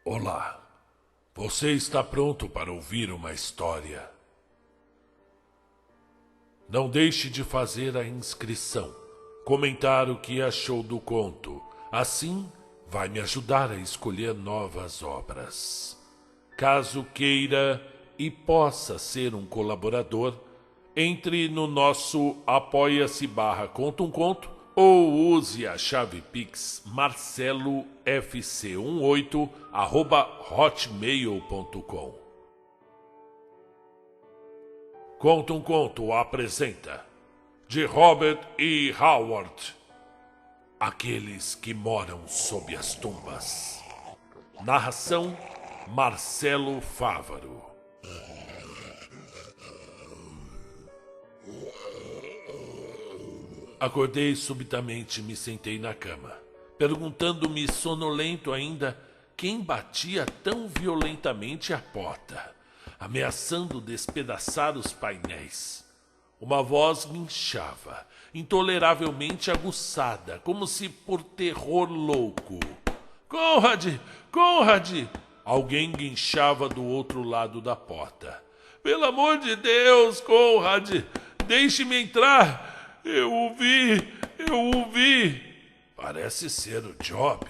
Olá, você está pronto para ouvir uma história? Não deixe de fazer a inscrição, comentar o que achou do conto. Assim, vai me ajudar a escolher novas obras. Caso queira e possa ser um colaborador, entre no nosso apoia-se /conta um conto ou use a chave Pix marcelofc18@hotmail.com. Conta um Conto apresenta de Robert E. Howard, Aqueles que Moram Sob as Tumbas. Narração Marcelo Fávaro. Acordei subitamente e me sentei na cama, perguntando-me, sonolento ainda, quem batia tão violentamente à porta, ameaçando despedaçar os painéis. Uma voz guinchava, intoleravelmente aguçada, como se por terror louco. Conrad! Conrad! Alguém guinchava do outro lado da porta. Pelo amor de Deus, Conrad! Deixe-me entrar! Eu o vi! Parece ser o Job.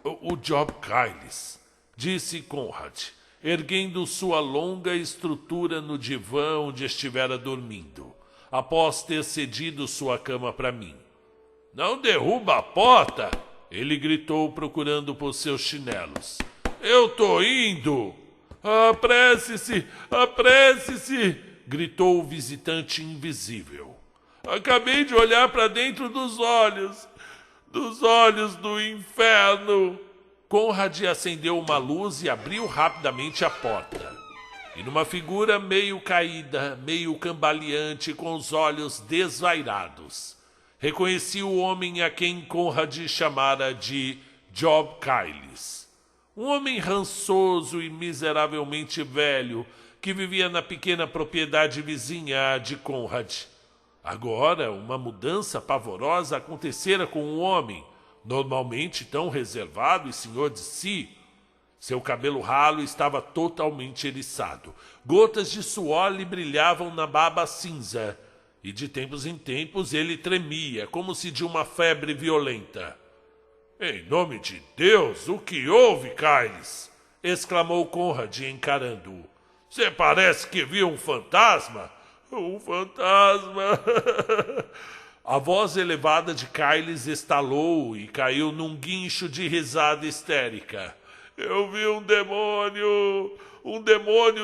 O Job Kyles, disse Conrad, erguendo sua longa estrutura no divã onde estivera dormindo, após ter cedido sua cama para mim. Não derruba a porta! Ele gritou, procurando por seus chinelos. Eu tô indo! Apresse-se! Apresse-se! Gritou o visitante invisível. Acabei de olhar para dentro dos olhos do inferno. Conrad acendeu uma luz e abriu rapidamente a porta. E numa figura meio caída, meio cambaleante, com os olhos desvairados, reconheci o homem a quem Conrad chamara de Job Kyles. Um homem rançoso e miseravelmente velho que vivia na pequena propriedade vizinha de Conrad. Agora, uma mudança pavorosa acontecera com um homem, normalmente tão reservado e senhor de si. Seu cabelo ralo estava totalmente eriçado. Gotas de suor lhe brilhavam na barba cinza, e de tempos em tempos ele tremia, como se de uma febre violenta. Em nome de Deus, o que houve, Kyles? Exclamou Conrad, encarando-o. Você parece que viu um fantasma? Um fantasma! A voz elevada de Kyles estalou e caiu num guincho de risada histérica. Eu vi um demônio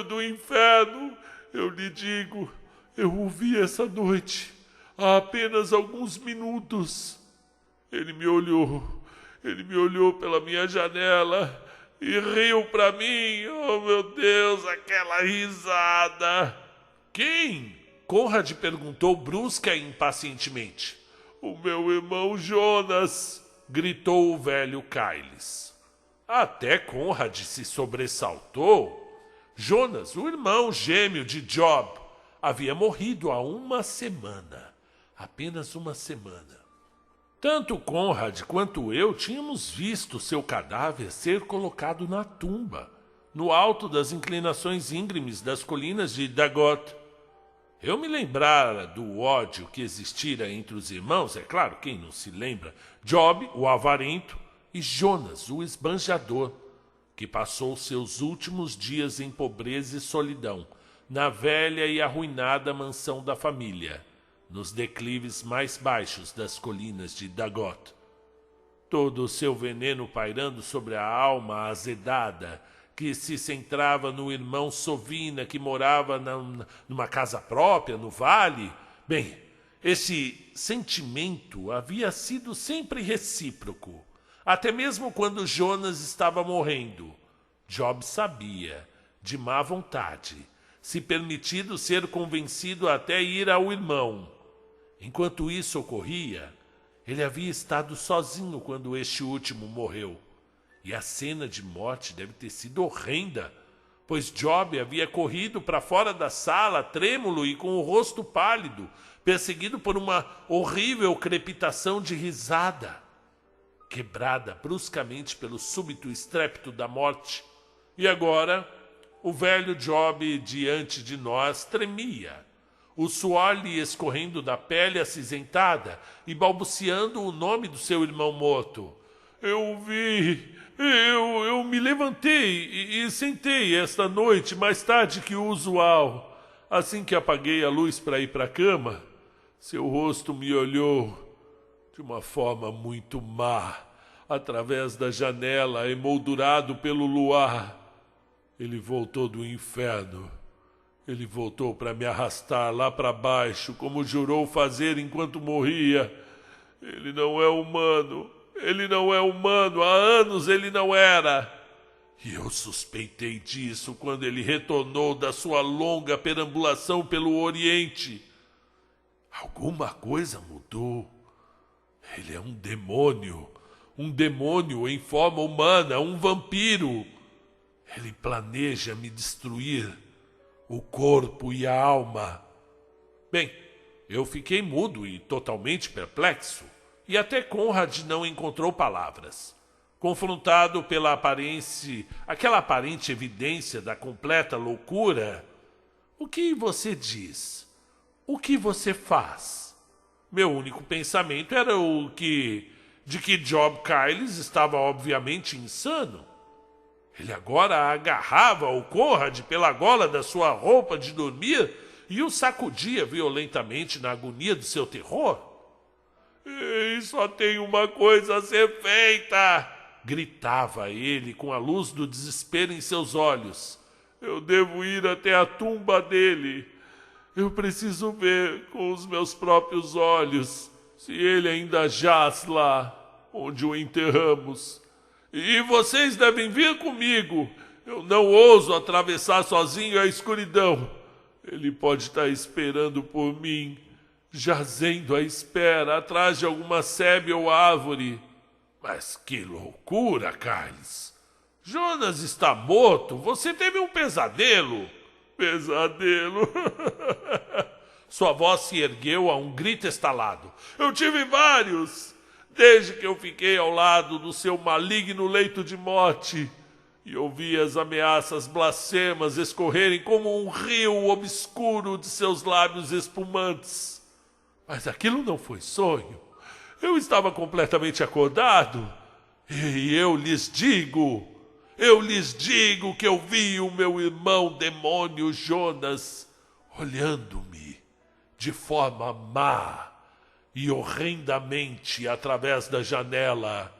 do inferno. Eu lhe digo, eu o vi essa noite, há apenas alguns minutos. Ele me olhou pela minha janela e riu para mim. Oh, meu Deus, aquela risada! Quem? Conrad perguntou brusca e impacientemente. O meu irmão Jonas, gritou o velho Kyles. Até Conrad se sobressaltou. Jonas, o irmão gêmeo de Job, havia morrido há uma semana. Apenas uma semana. Tanto Conrad quanto eu tínhamos visto seu cadáver ser colocado na tumba, no alto das inclinações íngremes das colinas de Dagot. Eu me lembrara do ódio que existira entre os irmãos, é claro, quem não se lembra, Job, o avarento, e Jonas, o esbanjador, que passou seus últimos dias em pobreza e solidão, na velha e arruinada mansão da família, nos declives mais baixos das colinas de Dagot. Todo o seu veneno pairando sobre a alma azedada, que se centrava no irmão Sovina, que morava numa casa própria, no vale. Bem, esse sentimento havia sido sempre recíproco, até mesmo quando Jonas estava morrendo. Job sabia, de má vontade, se permitido ser convencido até ir ao irmão. Enquanto isso ocorria, ele havia estado sozinho quando este último morreu. E a cena de morte deve ter sido horrenda, pois Job havia corrido para fora da sala, trêmulo e com o rosto pálido, perseguido por uma horrível crepitação de risada. quebrada bruscamente pelo súbito estrépito da morte. E agora, o velho Job diante de nós tremia, o suor lhe escorrendo da pele acinzentada e balbuciando o nome do seu irmão morto. Eu me levantei e sentei esta noite mais tarde que o usual. Assim que apaguei a luz para ir para a cama, seu rosto me olhou de uma forma muito má, através da janela, emoldurado pelo luar. Ele voltou do inferno. Ele voltou para me arrastar lá para baixo, como jurou fazer enquanto morria. Ele não é humano. Ele não é humano. Há anos ele não era. E eu suspeitei disso quando ele retornou da sua longa perambulação pelo Oriente. Alguma coisa mudou. Ele é um demônio em forma humana, um vampiro. Ele planeja me destruir, o corpo e a alma. Bem, eu fiquei mudo e totalmente perplexo, e até Conrad não encontrou palavras. Confrontado pela aquela aparente evidência da completa loucura, o que você diz? O que você faz? Meu único pensamento era de que Job Kyles estava obviamente insano. Ele agora agarrava o Conrad pela gola da sua roupa de dormir e o sacudia violentamente na agonia do seu terror. "Ei, só tem uma coisa a ser feita!" gritava ele com a luz do desespero em seus olhos. "Eu devo ir até a tumba dele. Eu preciso ver com os meus próprios olhos se ele ainda jaz lá onde o enterramos. E vocês devem vir comigo. Eu não ouso atravessar sozinho a escuridão. Ele pode estar esperando por mim, jazendo à espera, atrás de alguma sebe ou árvore." "Mas que loucura, Kyles! Jonas está morto. Você teve um pesadelo." "Pesadelo?" Sua voz se ergueu a um grito estalado. "Eu tive vários, desde que eu fiquei ao lado do seu maligno leito de morte, e ouvi as ameaças blasfemas escorrerem como um rio obscuro de seus lábios espumantes. Mas aquilo não foi sonho. Eu estava completamente acordado, e eu lhes digo que eu vi o meu irmão demônio Jonas olhando-me de forma má e horrendamente através da janela."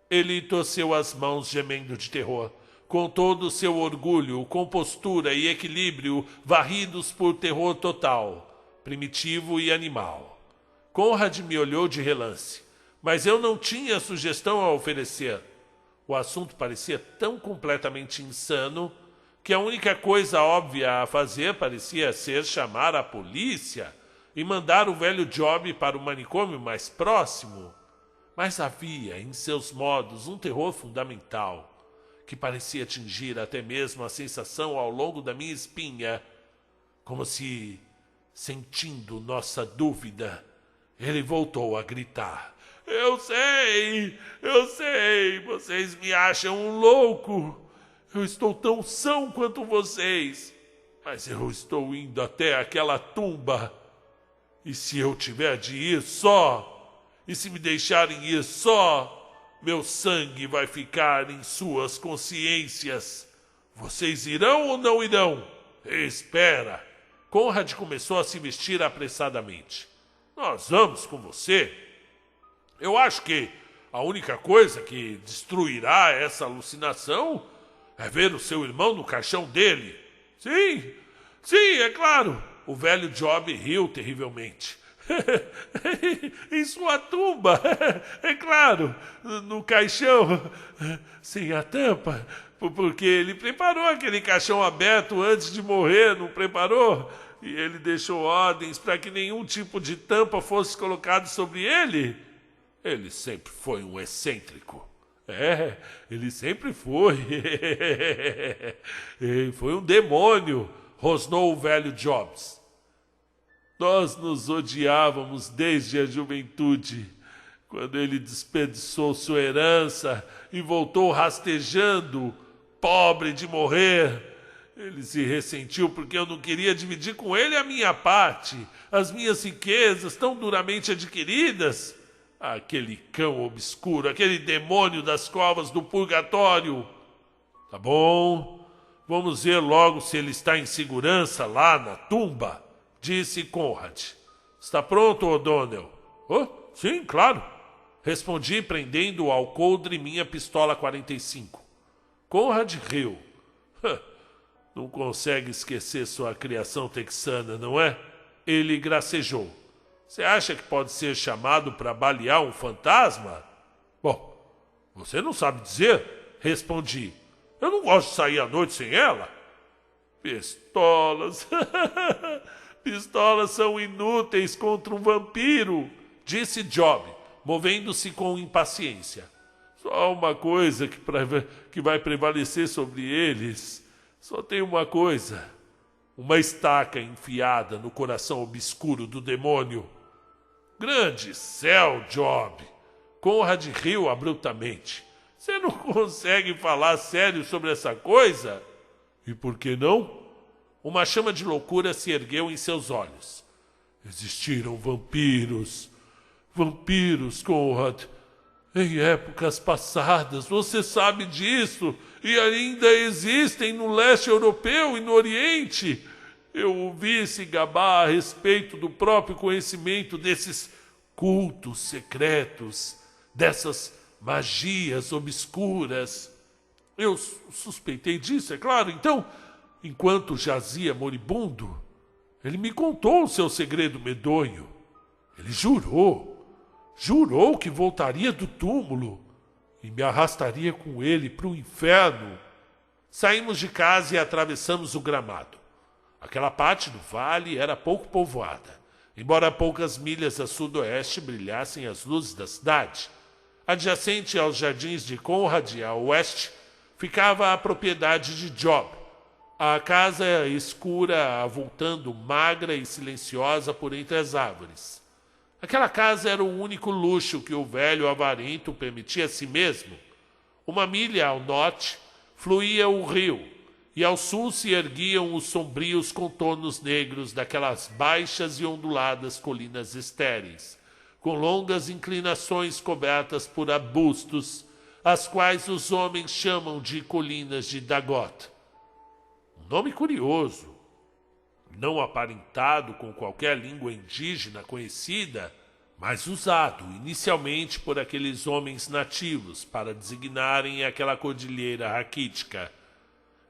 Ele torceu as mãos gemendo de terror, com todo o seu orgulho, compostura e equilíbrio varridos por terror total, primitivo e animal. Conrad me olhou de relance, mas eu não tinha sugestão a oferecer. O assunto parecia tão completamente insano que a única coisa óbvia a fazer parecia ser chamar a polícia e mandar o velho Job para o manicômio mais próximo. Mas havia em seus modos um terror fundamental, que parecia atingir até mesmo a sensação ao longo da minha espinha, como se, sentindo nossa dúvida, ele voltou a gritar: Eu sei, vocês me acham um louco. Eu estou tão são quanto vocês, mas eu estou indo até aquela tumba. E se eu tiver de ir só, e se me deixarem ir só, meu sangue vai ficar em suas consciências. Vocês irão ou não irão? Espera. Conrad começou a se vestir apressadamente. Nós vamos com você. Eu acho que a única coisa que destruirá essa alucinação é ver o seu irmão no caixão dele. Sim, é claro. O velho Job riu terrivelmente. Em sua tumba, é claro, no caixão, sem a tampa, porque ele preparou aquele caixão aberto antes de morrer, não preparou? E ele deixou ordens para que nenhum tipo de tampa fosse colocado sobre ele. Ele sempre foi um excêntrico. Ele sempre foi. Foi um demônio, rosnou o velho Jobs. Nós nos odiávamos desde a juventude. quando ele desperdiçou sua herança e voltou rastejando, pobre de morrer. Ele se ressentiu porque eu não queria dividir com ele a minha parte, as minhas riquezas tão duramente adquiridas. Aquele cão obscuro, aquele demônio das covas do purgatório. Tá bom, vamos ver logo se ele está em segurança lá na tumba, disse Conrad. Está pronto, O'Donnell? Oh, sim, claro. Respondi, prendendo ao coldre minha pistola 45. Conrad riu. Não consegue esquecer sua criação texana, não é? Ele gracejou. Você acha que pode ser chamado para balear um fantasma? Bom, você não sabe dizer, respondi. Eu não gosto de sair à noite sem ela. Pistolas. Pistolas são inúteis contra um vampiro, disse Job, movendo-se com impaciência. Só uma coisa que vai prevalecer sobre eles. Só tem uma coisa. Uma estaca enfiada no coração obscuro do demônio. Grande céu, Job! Conrad riu abruptamente. Você não consegue falar sério sobre essa coisa? E por que não? Uma chama de loucura se ergueu em seus olhos. Existiram vampiros. Vampiros, Conrad. Em épocas passadas, você sabe disso. E ainda existem no leste europeu e no oriente. Eu ouvi se gabar a respeito do próprio conhecimento desses cultos secretos, dessas magias obscuras. Eu suspeitei disso, é claro. Então, enquanto jazia moribundo, ele me contou o seu segredo medonho. Ele jurou que voltaria do túmulo e me arrastaria com ele para o inferno. Saímos de casa e atravessamos o gramado. Aquela parte do vale era pouco povoada, embora a poucas milhas a sudoeste brilhassem as luzes da cidade. Adjacente aos jardins de Conrad, a oeste, ficava a propriedade de Job, a casa escura avultando magra e silenciosa por entre as árvores. Aquela casa era o único luxo que o velho avarento permitia a si mesmo. Uma milha ao norte fluía o rio, e ao sul se erguiam os sombrios contornos negros daquelas baixas e onduladas colinas estéreis, com longas inclinações cobertas por arbustos, as quais os homens chamam de colinas de Dagot. Um nome curioso, não aparentado com qualquer língua indígena conhecida, mas usado inicialmente por aqueles homens nativos para designarem aquela cordilheira raquítica.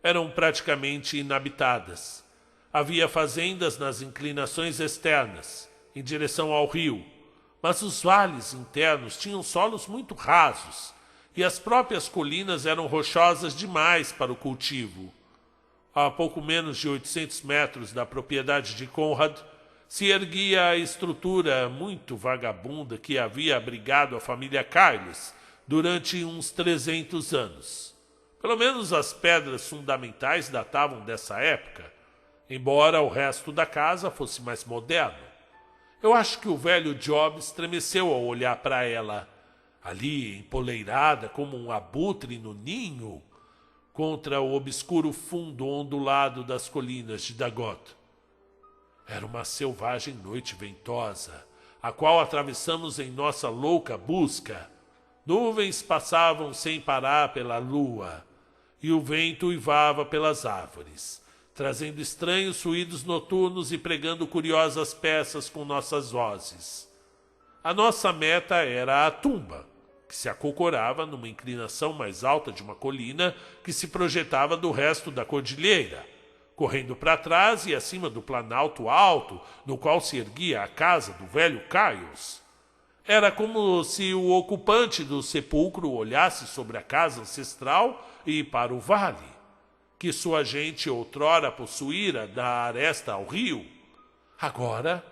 Eram praticamente inabitadas. Havia fazendas nas inclinações externas, em direção ao rio, mas os vales internos tinham solos muito rasos, e as próprias colinas eram rochosas demais para o cultivo. A pouco menos de 800 metros da propriedade de Conrad, se erguia a estrutura muito vagabunda que havia abrigado a família Carles durante uns 300 anos. Pelo menos as pedras fundamentais datavam dessa época, embora o resto da casa fosse mais moderno. Eu acho que o velho Job estremeceu ao olhar para ela, ali empoleirada como um abutre no ninho, contra o obscuro fundo ondulado das colinas de Dagot. Era uma selvagem noite ventosa, a qual atravessamos em nossa louca busca. Nuvens passavam sem parar pela lua, e o vento uivava pelas árvores, trazendo estranhos ruídos noturnos e pregando curiosas peças com nossas vozes. A nossa meta era a tumba, que se acocorava numa inclinação mais alta de uma colina que se projetava do resto da cordilheira, correndo para trás e acima do planalto alto no qual se erguia a casa do velho Caius. Era como se o ocupante do sepulcro olhasse sobre a casa ancestral e para o vale, que sua gente outrora possuíra da aresta ao rio. Agora,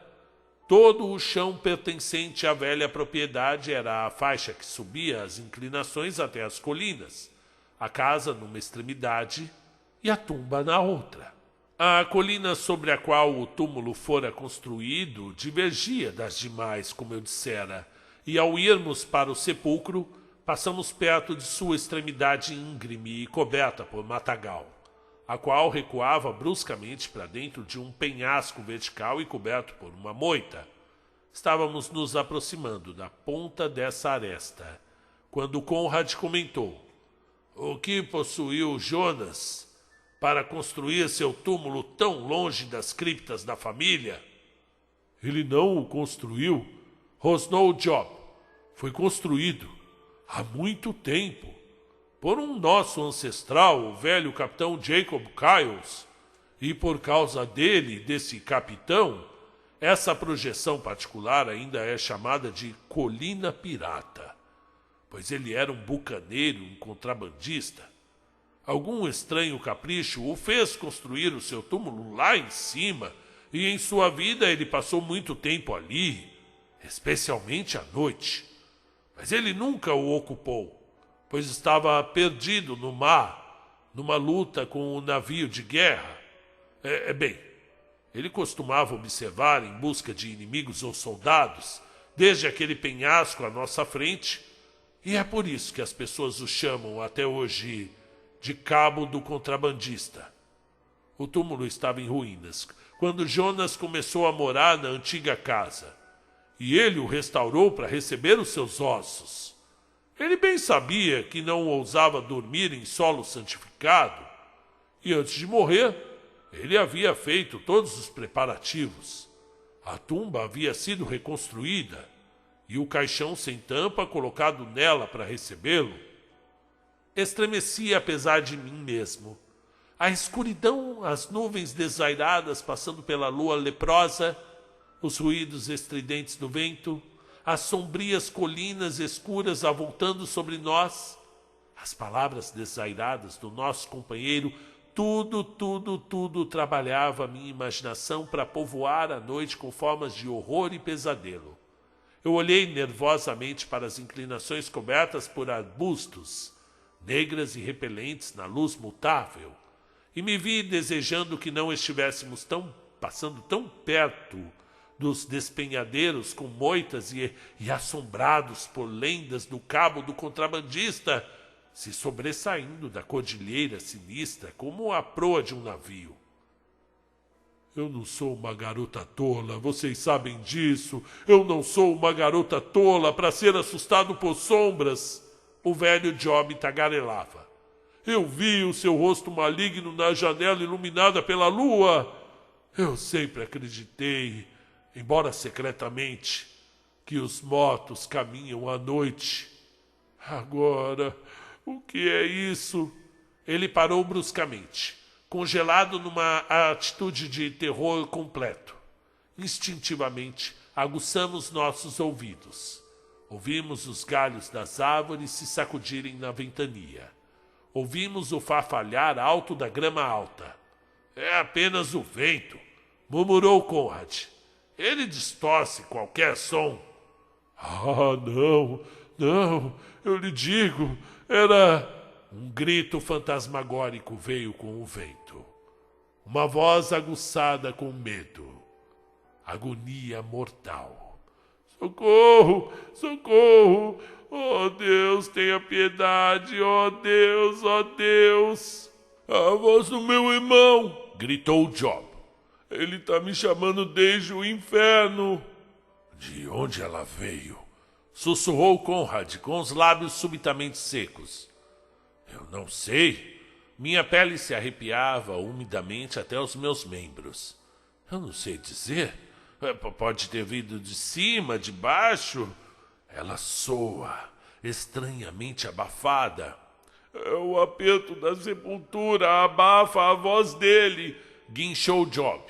todo o chão pertencente à velha propriedade era a faixa que subia as inclinações até as colinas, a casa numa extremidade e a tumba na outra. A colina sobre a qual o túmulo fora construído divergia das demais, como eu dissera, e ao irmos para o sepulcro, passamos perto de sua extremidade íngreme e coberta por matagal, a qual recuava bruscamente para dentro de um penhasco vertical e coberto por uma moita. Estávamos nos aproximando da ponta dessa aresta, quando Conrad comentou: "O que possuiu Jonas para construir seu túmulo tão longe das criptas da família?" "Ele não o construiu", rosnou Job. "Foi construído há muito tempo por um nosso ancestral, o velho capitão Jacob Kyles, e por causa dele, desse capitão, essa projeção particular ainda é chamada de Colina Pirata, pois ele era um bucaneiro, um contrabandista. Algum estranho capricho o fez construir o seu túmulo lá em cima, e em sua vida ele passou muito tempo ali, especialmente à noite. Mas ele nunca o ocupou, pois estava perdido no mar, numa luta com um navio de guerra. Bem, ele costumava observar em busca de inimigos ou soldados, desde aquele penhasco à nossa frente, e é por isso que as pessoas o chamam até hoje de Cabo do Contrabandista. O túmulo estava em ruínas quando Jonas começou a morar na antiga casa, e ele o restaurou para receber os seus ossos. Ele bem sabia que não ousava dormir em solo santificado, e antes de morrer, ele havia feito todos os preparativos. A tumba havia sido reconstruída, e o caixão sem tampa colocado nela para recebê-lo. Estremeci apesar de mim mesmo. A escuridão, as nuvens desvairadas passando pela lua leprosa, os ruídos estridentes do vento, as sombrias colinas escuras avultando sobre nós, as palavras desairadas do nosso companheiro, tudo trabalhava a minha imaginação para povoar a noite com formas de horror e pesadelo. Eu olhei nervosamente para as inclinações cobertas por arbustos, negras e repelentes na luz mutável, e me vi desejando que não estivéssemos passando tão perto dos despenhadeiros com moitas e assombrados por lendas do Cabo do Contrabandista, se sobressaindo da cordilheira sinistra como a proa de um navio. Eu não sou uma garota tola, vocês sabem disso. Eu não sou uma garota tola para ser assustado por sombras, o velho Job tagarelava. Eu vi o seu rosto maligno na janela iluminada pela lua. Eu sempre acreditei, embora secretamente, que os mortos caminham à noite. Agora, o que é isso? Ele parou bruscamente, congelado numa atitude de terror completo. Instintivamente, aguçamos nossos ouvidos. Ouvimos os galhos das árvores se sacudirem na ventania. Ouvimos o farfalhar alto da grama alta. É apenas o vento, murmurou Conrad. Ele distorce qualquer som. Ah, não, eu lhe digo, era... Um grito fantasmagórico veio com o vento. Uma voz aguçada com medo. Agonia mortal. Socorro! Socorro! Oh Deus, tenha piedade! Oh Deus, oh Deus! A voz do meu irmão! Gritou Job. Ele está me chamando desde o inferno. De onde ela veio? Sussurrou Conrad com os lábios subitamente secos. Eu não sei. Minha pele se arrepiava umidamente até os meus membros. Eu não sei dizer. Pode ter vindo de cima, de baixo. Ela soa, estranhamente abafada. É o aperto da sepultura, abafa a voz dele, guinchou Job.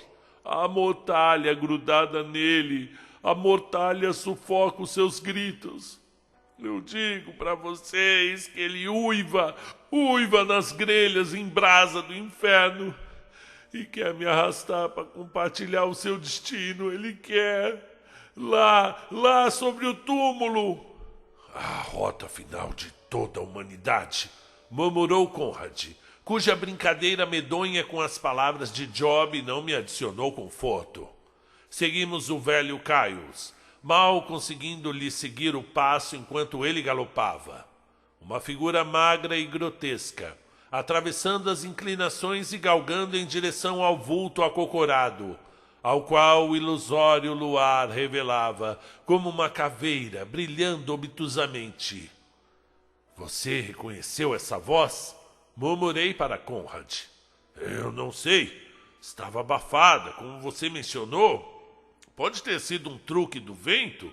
A mortalha grudada nele, a mortalha sufoca os seus gritos. Eu digo para vocês que ele uiva nas grelhas em brasa do inferno e quer me arrastar para compartilhar o seu destino. Ele quer lá sobre o túmulo. A rota final de toda a humanidade, murmurou Conrad, cuja brincadeira medonha com as palavras de Job não me adicionou conforto. Seguimos o velho Caius, mal conseguindo lhe seguir o passo enquanto ele galopava. Uma figura magra e grotesca, atravessando as inclinações e galgando em direção ao vulto acocorado, ao qual o ilusório luar revelava como uma caveira brilhando obtusamente. Você reconheceu essa voz? Murmurei para Conrad. Eu não sei. Estava abafada, como você mencionou. Pode ter sido um truque do vento?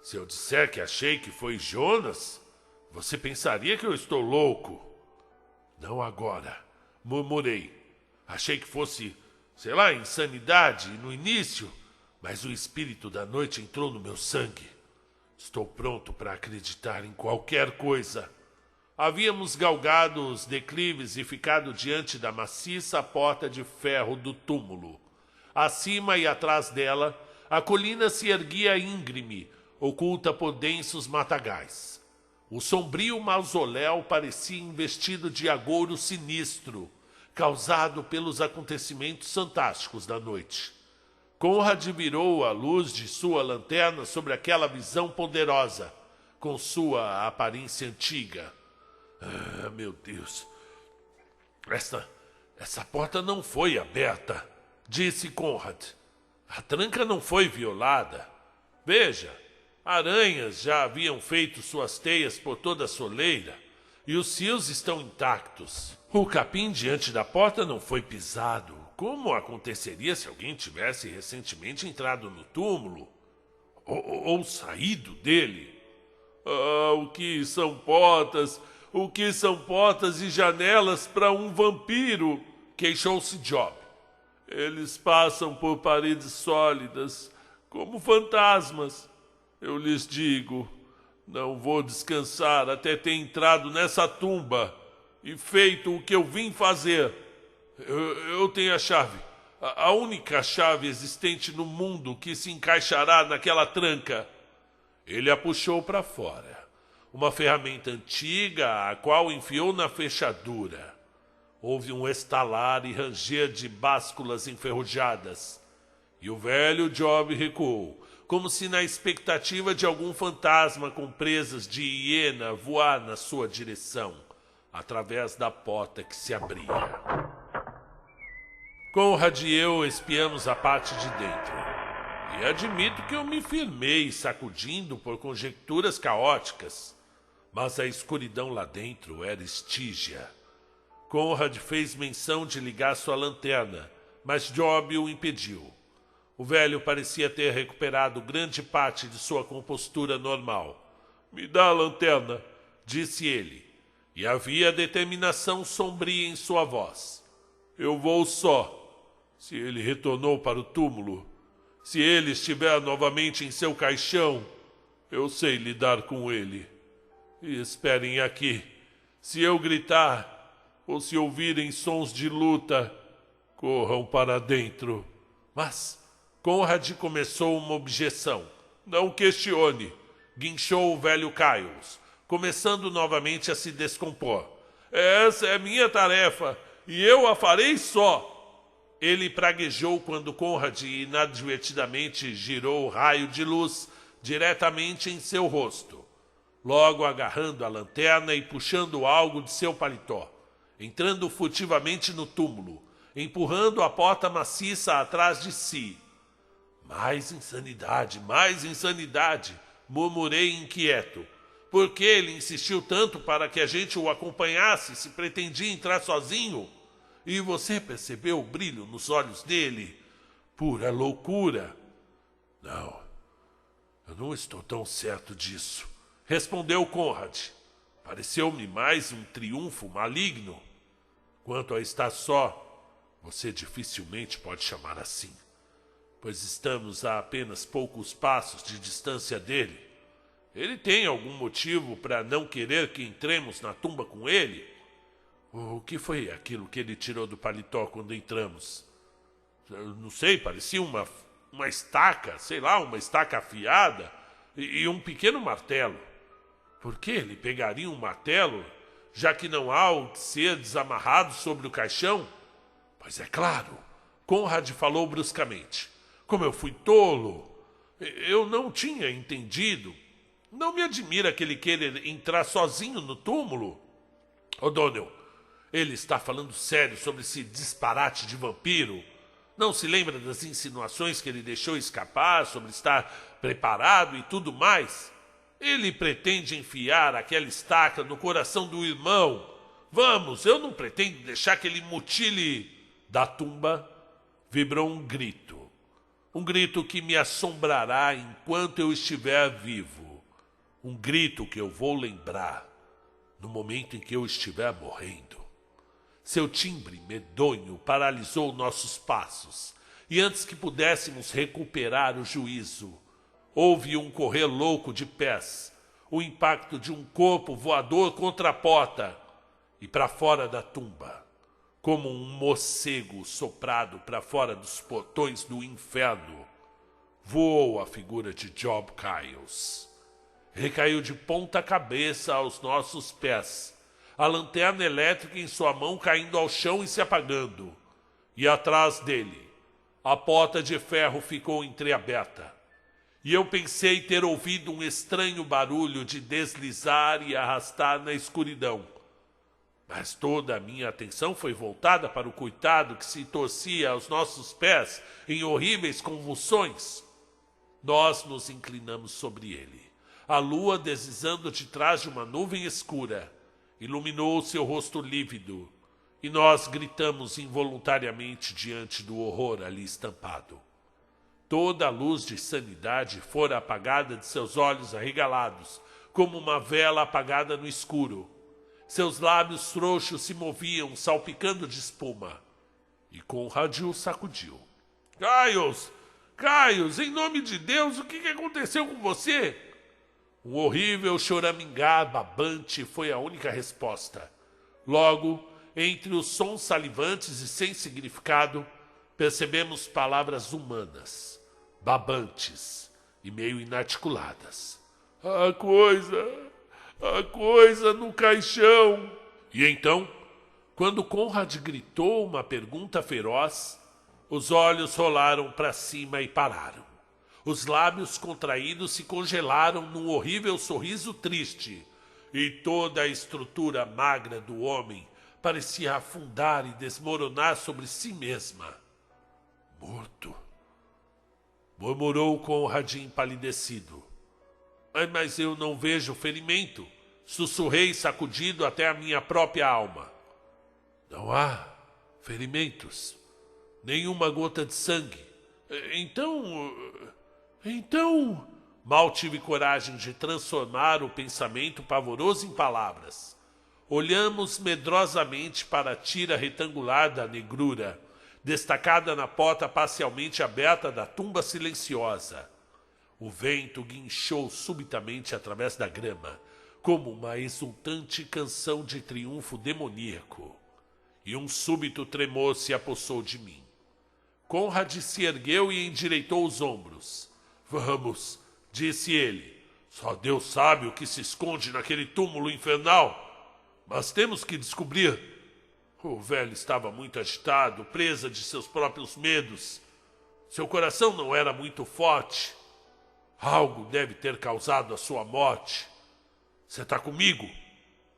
Se eu disser que achei que foi Jonas, você pensaria que eu estou louco. Não agora, murmurei. Achei que fosse, sei lá, insanidade no início, mas o espírito da noite entrou no meu sangue. Estou pronto para acreditar em qualquer coisa. Havíamos galgado os declives e ficado diante da maciça porta de ferro do túmulo. Acima e atrás dela, a colina se erguia íngreme, oculta por densos matagais. O sombrio mausoléu parecia investido de agouro sinistro, causado pelos acontecimentos fantásticos da noite. Conrad virou a luz de sua lanterna sobre aquela visão poderosa, com sua aparência antiga. Ah, meu Deus! Essa porta não foi aberta, disse Conrad. A tranca não foi violada. Veja, aranhas já haviam feito suas teias por toda a soleira e os fios estão intactos. O capim diante da porta não foi pisado. Como aconteceria se alguém tivesse recentemente entrado no túmulo? Ou saído dele? Ah, o que são portas? O que são portas e janelas para um vampiro? Queixou-se Job. Eles passam por paredes sólidas, como fantasmas. Eu lhes digo, não vou descansar até ter entrado nessa tumba e feito o que eu vim fazer. Eu tenho a chave, a única chave existente no mundo que se encaixará naquela tranca. Ele a puxou para fora. Uma ferramenta antiga, a qual enfiou na fechadura. Houve um estalar e ranger de básculas enferrujadas. E o velho Job recuou, como se na expectativa de algum fantasma com presas de hiena voar na sua direção, através da porta que se abria. Conrad e eu espiamos a parte de dentro. E admito que eu me firmei, sacudindo por conjecturas caóticas. Mas a escuridão lá dentro era estígia. Conrad fez menção de ligar sua lanterna, mas Job o impediu. O velho parecia ter recuperado grande parte de sua compostura normal. Me dá a lanterna, disse ele, e havia determinação sombria em sua voz. Eu vou só. Se ele retornou para o túmulo, se ele estiver novamente em seu caixão, eu sei lidar com ele. E esperem aqui. Se eu gritar, ou se ouvirem sons de luta, corram para dentro. Mas Conrad começou uma objeção. Não questione, guinchou o velho Caius, começando novamente a se descompor. Essa é minha tarefa, e eu a farei só. Ele praguejou quando Conrad inadvertidamente girou o raio de luz diretamente em seu rosto. Logo agarrando a lanterna e puxando algo de seu paletó, entrando furtivamente no túmulo, empurrando a porta maciça atrás de si. Mais insanidade, murmurei inquieto. Por que ele insistiu tanto para que a gente o acompanhasse se pretendia entrar sozinho? E você percebeu o brilho nos olhos dele? Pura loucura. Não, eu não estou tão certo disso, respondeu Conrad. Pareceu-me mais um triunfo maligno. Quanto a estar só, você dificilmente pode chamar assim, pois estamos a apenas poucos passos de distância dele. Ele tem algum motivo para não querer que entremos na tumba com ele? O que foi aquilo que ele tirou do paletó quando entramos? Eu não sei, parecia uma estaca, sei lá, uma estaca afiada e um pequeno martelo. Por que ele pegaria um martelo, já que não há o que ser desamarrado sobre o caixão? Pois é claro, Conrad falou bruscamente. Como eu fui tolo! Eu não tinha entendido. Não me admira que ele queira entrar sozinho no túmulo. O'Donnell, ele está falando sério sobre esse disparate de vampiro. Não se lembra das insinuações que ele deixou escapar sobre estar preparado e tudo mais? Ele pretende enfiar aquela estaca no coração do irmão. Vamos, eu não pretendo deixar que ele mutile. Da tumba vibrou um grito. Um grito que me assombrará enquanto eu estiver vivo. Um grito que eu vou lembrar no momento em que eu estiver morrendo. Seu timbre medonho paralisou nossos passos, e antes que pudéssemos recuperar o juízo, houve um correr louco de pés, o impacto de um corpo voador contra a porta e para fora da tumba, como um morcego soprado para fora dos portões do inferno, voou a figura de Job Giles. Recaiu de ponta cabeça aos nossos pés, a lanterna elétrica em sua mão caindo ao chão e se apagando. E atrás dele, a porta de ferro ficou entreaberta. E eu pensei ter ouvido um estranho barulho de deslizar e arrastar na escuridão. Mas toda a minha atenção foi voltada para o coitado que se torcia aos nossos pés em horríveis convulsões. Nós nos inclinamos sobre ele. A lua, deslizando de trás de uma nuvem escura, iluminou seu rosto lívido, e nós gritamos involuntariamente diante do horror ali estampado. Toda a luz de sanidade fora apagada de seus olhos arregalados, como uma vela apagada no escuro. Seus lábios frouxos se moviam, salpicando de espuma. E Conrad o sacudiu. Giles, em nome de Deus, o que aconteceu com você? Um horrível choramingar babante foi a única resposta. Logo, entre os sons salivantes e sem significado, percebemos palavras humanas, babantes e meio inarticuladas. A coisa no caixão. E então, quando Conrad gritou uma pergunta feroz, os olhos rolaram para cima e pararam. Os lábios contraídos se congelaram num horrível sorriso triste, e toda a estrutura magra do homem parecia afundar e desmoronar sobre si mesma. Morto, murmurou Conrad empalidecido. Mas eu não vejo ferimento, sussurrei sacudido até a minha própria alma. Não há ferimentos, nenhuma gota de sangue. Então, mal tive coragem de transformar o pensamento pavoroso em palavras. Olhamos medrosamente para a tira retangular da negrura, destacada na porta parcialmente aberta da tumba silenciosa. O vento guinchou subitamente através da grama, como uma exultante canção de triunfo demoníaco, e um súbito tremor se apossou de mim. Conrad se ergueu e endireitou os ombros. Vamos, disse ele. Só Deus sabe o que se esconde naquele túmulo infernal. Mas temos que descobrir. O velho estava muito agitado, presa de seus próprios medos. Seu coração não era muito forte. Algo deve ter causado a sua morte. Você está comigo?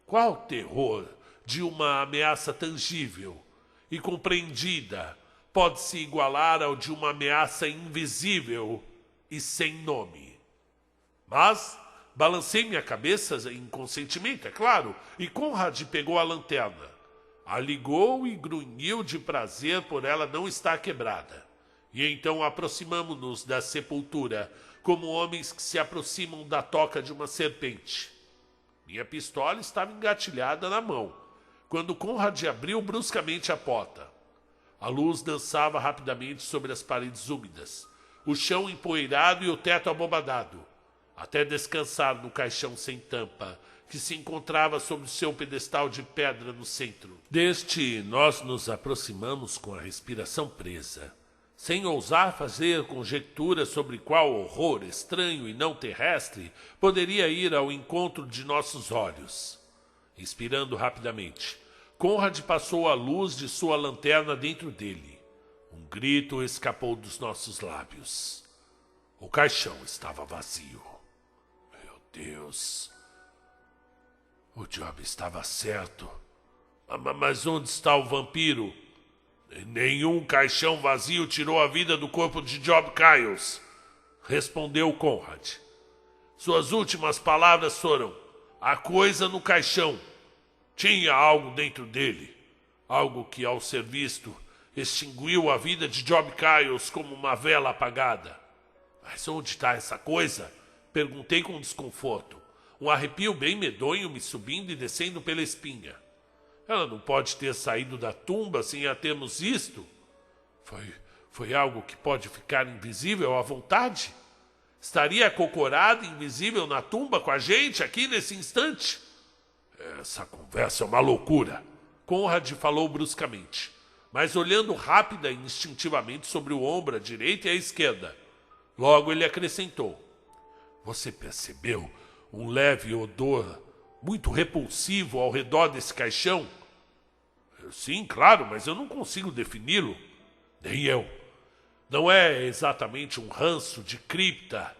Qual terror de uma ameaça tangível e compreendida pode se igualar ao de uma ameaça invisível e sem nome? Mas balancei minha cabeça inconscientemente, é claro, e Conrad pegou a lanterna. A ligou e grunhiu de prazer por ela não estar quebrada. E então aproximamo-nos da sepultura, como homens que se aproximam da toca de uma serpente. Minha pistola estava engatilhada na mão, quando Conrad abriu bruscamente a porta. A luz dançava rapidamente sobre as paredes úmidas, o chão empoeirado e o teto abobadado, até descansar no caixão sem tampa, que se encontrava sobre seu pedestal de pedra no centro. Deste, nós nos aproximamos com a respiração presa, sem ousar fazer conjecturas sobre qual horror estranho e não terrestre poderia ir ao encontro de nossos olhos. Inspirando rapidamente, Conrad passou a luz de sua lanterna dentro dele. Um grito escapou dos nossos lábios. O caixão estava vazio. Meu Deus. O Job estava certo. Mas onde está o vampiro? Nenhum caixão vazio tirou a vida do corpo de Job Kyles, respondeu Conrad. Suas últimas palavras foram: a coisa no caixão. Tinha algo dentro dele. Algo que, ao ser visto, extinguiu a vida de Job Kyles como uma vela apagada. Mas onde está essa coisa? Perguntei com desconforto. Um arrepio bem medonho me subindo e descendo pela espinha. Ela não pode ter saído da tumba sem a termos visto. Foi algo que pode ficar invisível à vontade? Estaria acocorada, invisível na tumba com a gente aqui nesse instante? Essa conversa é uma loucura, Conrad falou bruscamente, mas olhando rápida e instintivamente sobre o ombro à direita e à esquerda. Logo ele acrescentou: você percebeu um leve odor muito repulsivo ao redor desse caixão? Sim, claro, mas eu não consigo defini-lo. Nem eu. Não é exatamente um ranço de cripta.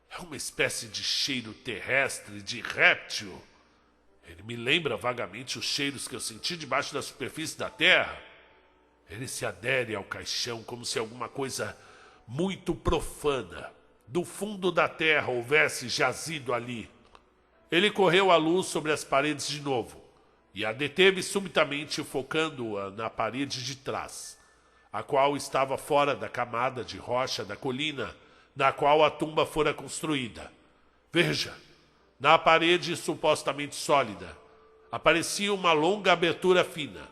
É uma espécie de cheiro terrestre de réptil. Ele me lembra vagamente os cheiros que eu senti debaixo da superfície da terra. Ele se adere ao caixão como se alguma coisa muito profana do fundo da terra houvesse jazido ali. Ele correu a luz sobre as paredes de novo e a deteve subitamente, focando-a na parede de trás, a qual estava fora da camada de rocha da colina na qual a tumba fora construída. Veja, na parede supostamente sólida, aparecia uma longa abertura fina.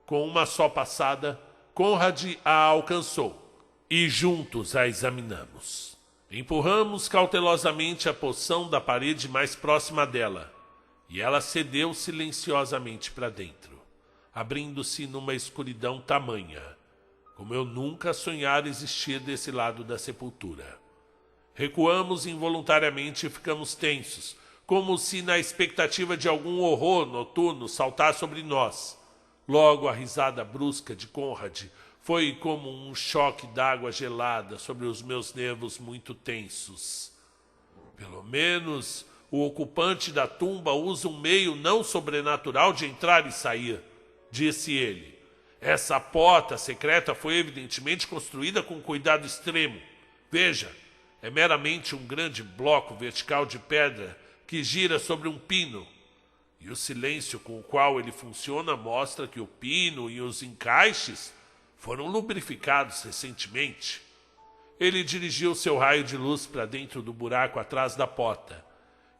Com uma só passada, Conrad a alcançou e juntos a examinamos. Empurramos cautelosamente a porção da parede mais próxima dela, e ela cedeu silenciosamente para dentro, abrindo-se numa escuridão tamanha, como eu nunca sonhara existir desse lado da sepultura. Recuamos involuntariamente e ficamos tensos, como se na expectativa de algum horror noturno saltar sobre nós. Logo a risada brusca de Conrad foi como um choque d'água gelada sobre os meus nervos muito tensos. Pelo menos o ocupante da tumba usa um meio não sobrenatural de entrar e sair, disse ele. Essa porta secreta foi evidentemente construída com cuidado extremo. Veja, é meramente um grande bloco vertical de pedra que gira sobre um pino. E o silêncio com o qual ele funciona mostra que o pino e os encaixes foram lubrificados recentemente. Ele dirigiu seu raio de luz para dentro do buraco atrás da porta,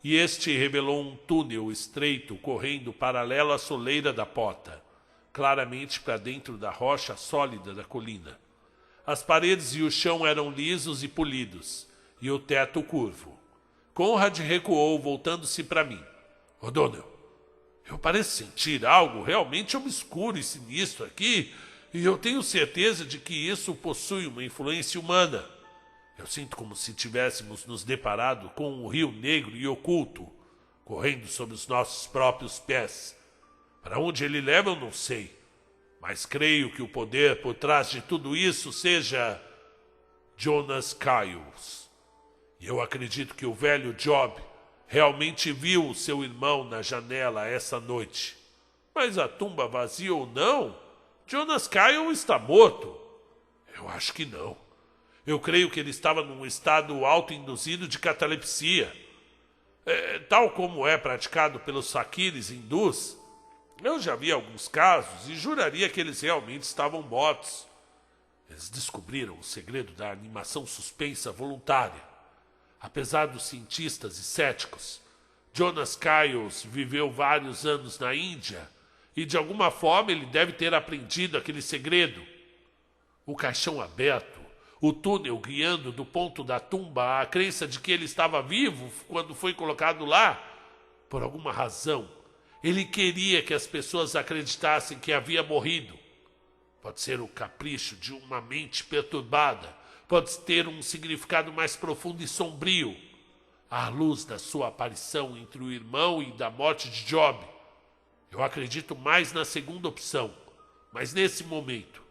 e este revelou um túnel estreito correndo paralelo à soleira da porta, claramente para dentro da rocha sólida da colina. As paredes e o chão eram lisos e polidos, e o teto curvo. Conrad recuou, voltando-se para mim. O'Donnell, eu pareço sentir algo realmente obscuro e sinistro aqui, e eu tenho certeza de que isso possui uma influência humana. Eu sinto como se tivéssemos nos deparado com um rio negro e oculto, correndo sob os nossos próprios pés. Para onde ele leva eu não sei, mas creio que o poder por trás de tudo isso seja Jonas Kyles. E eu acredito que o velho Job realmente viu o seu irmão na janela essa noite. Mas a tumba vazia ou não, Jonas Kyles está morto. Eu acho que não. Eu creio que ele estava num estado autoinduzido de catalepsia. Tal como é praticado pelos faquires hindus. Eu já vi alguns casos e juraria que eles realmente estavam mortos. Eles descobriram o segredo da animação suspensa voluntária. Apesar dos cientistas e céticos, Jonas Kyles viveu vários anos na Índia e de alguma forma ele deve ter aprendido aquele segredo. O caixão aberto, o túnel guiando do ponto da tumba à crença de que ele estava vivo quando foi colocado lá, por alguma razão, ele queria que as pessoas acreditassem que havia morrido. Pode ser o capricho de uma mente perturbada, pode ter um significado mais profundo e sombrio, à luz da sua aparição entre o irmão e da morte de Job. Eu acredito mais na segunda opção, mas nesse momento,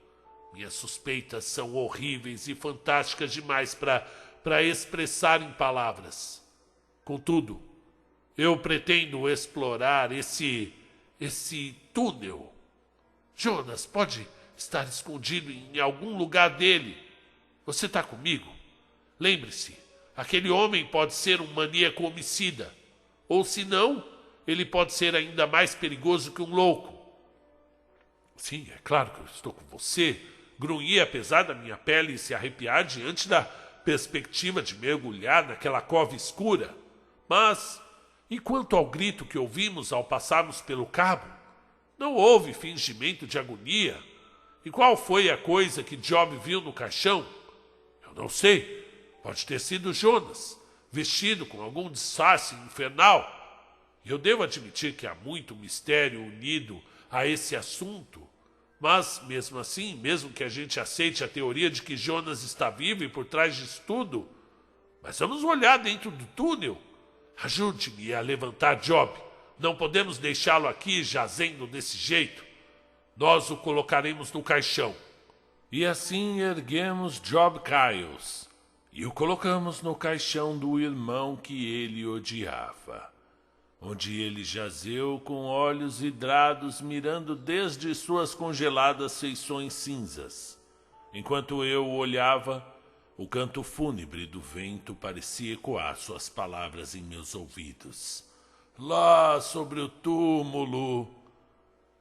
minhas suspeitas são horríveis e fantásticas demais para para expressar em palavras. Contudo, eu pretendo explorar esse túnel. Jonas pode estar escondido em algum lugar dele. Você está comigo? Lembre-se, aquele homem pode ser um maníaco homicida. Ou se não, ele pode ser ainda mais perigoso que um louco. Sim, é claro que eu estou com você. Grunhi apesar da minha pele se arrepiar diante da perspectiva de mergulhar naquela cova escura. Mas, e quanto ao grito que ouvimos ao passarmos pelo cabo? Não houve fingimento de agonia. E qual foi a coisa que Job viu no caixão? Eu não sei. Pode ter sido Jonas, vestido com algum disfarce infernal. E eu devo admitir que há muito mistério unido a esse assunto. Mas, mesmo assim, mesmo que a gente aceite a teoria de que Jonas está vivo e por trás disso tudo, mas vamos olhar dentro do túnel. Ajude-me a levantar Job. Não podemos deixá-lo aqui jazendo desse jeito. Nós o colocaremos no caixão. E assim erguemos Job Giles e o colocamos no caixão do irmão que ele odiava, onde ele jazeu com olhos vidrados, mirando desde suas congeladas feições cinzas. Enquanto eu o olhava, o canto fúnebre do vento parecia ecoar suas palavras em meus ouvidos. Lá sobre o túmulo.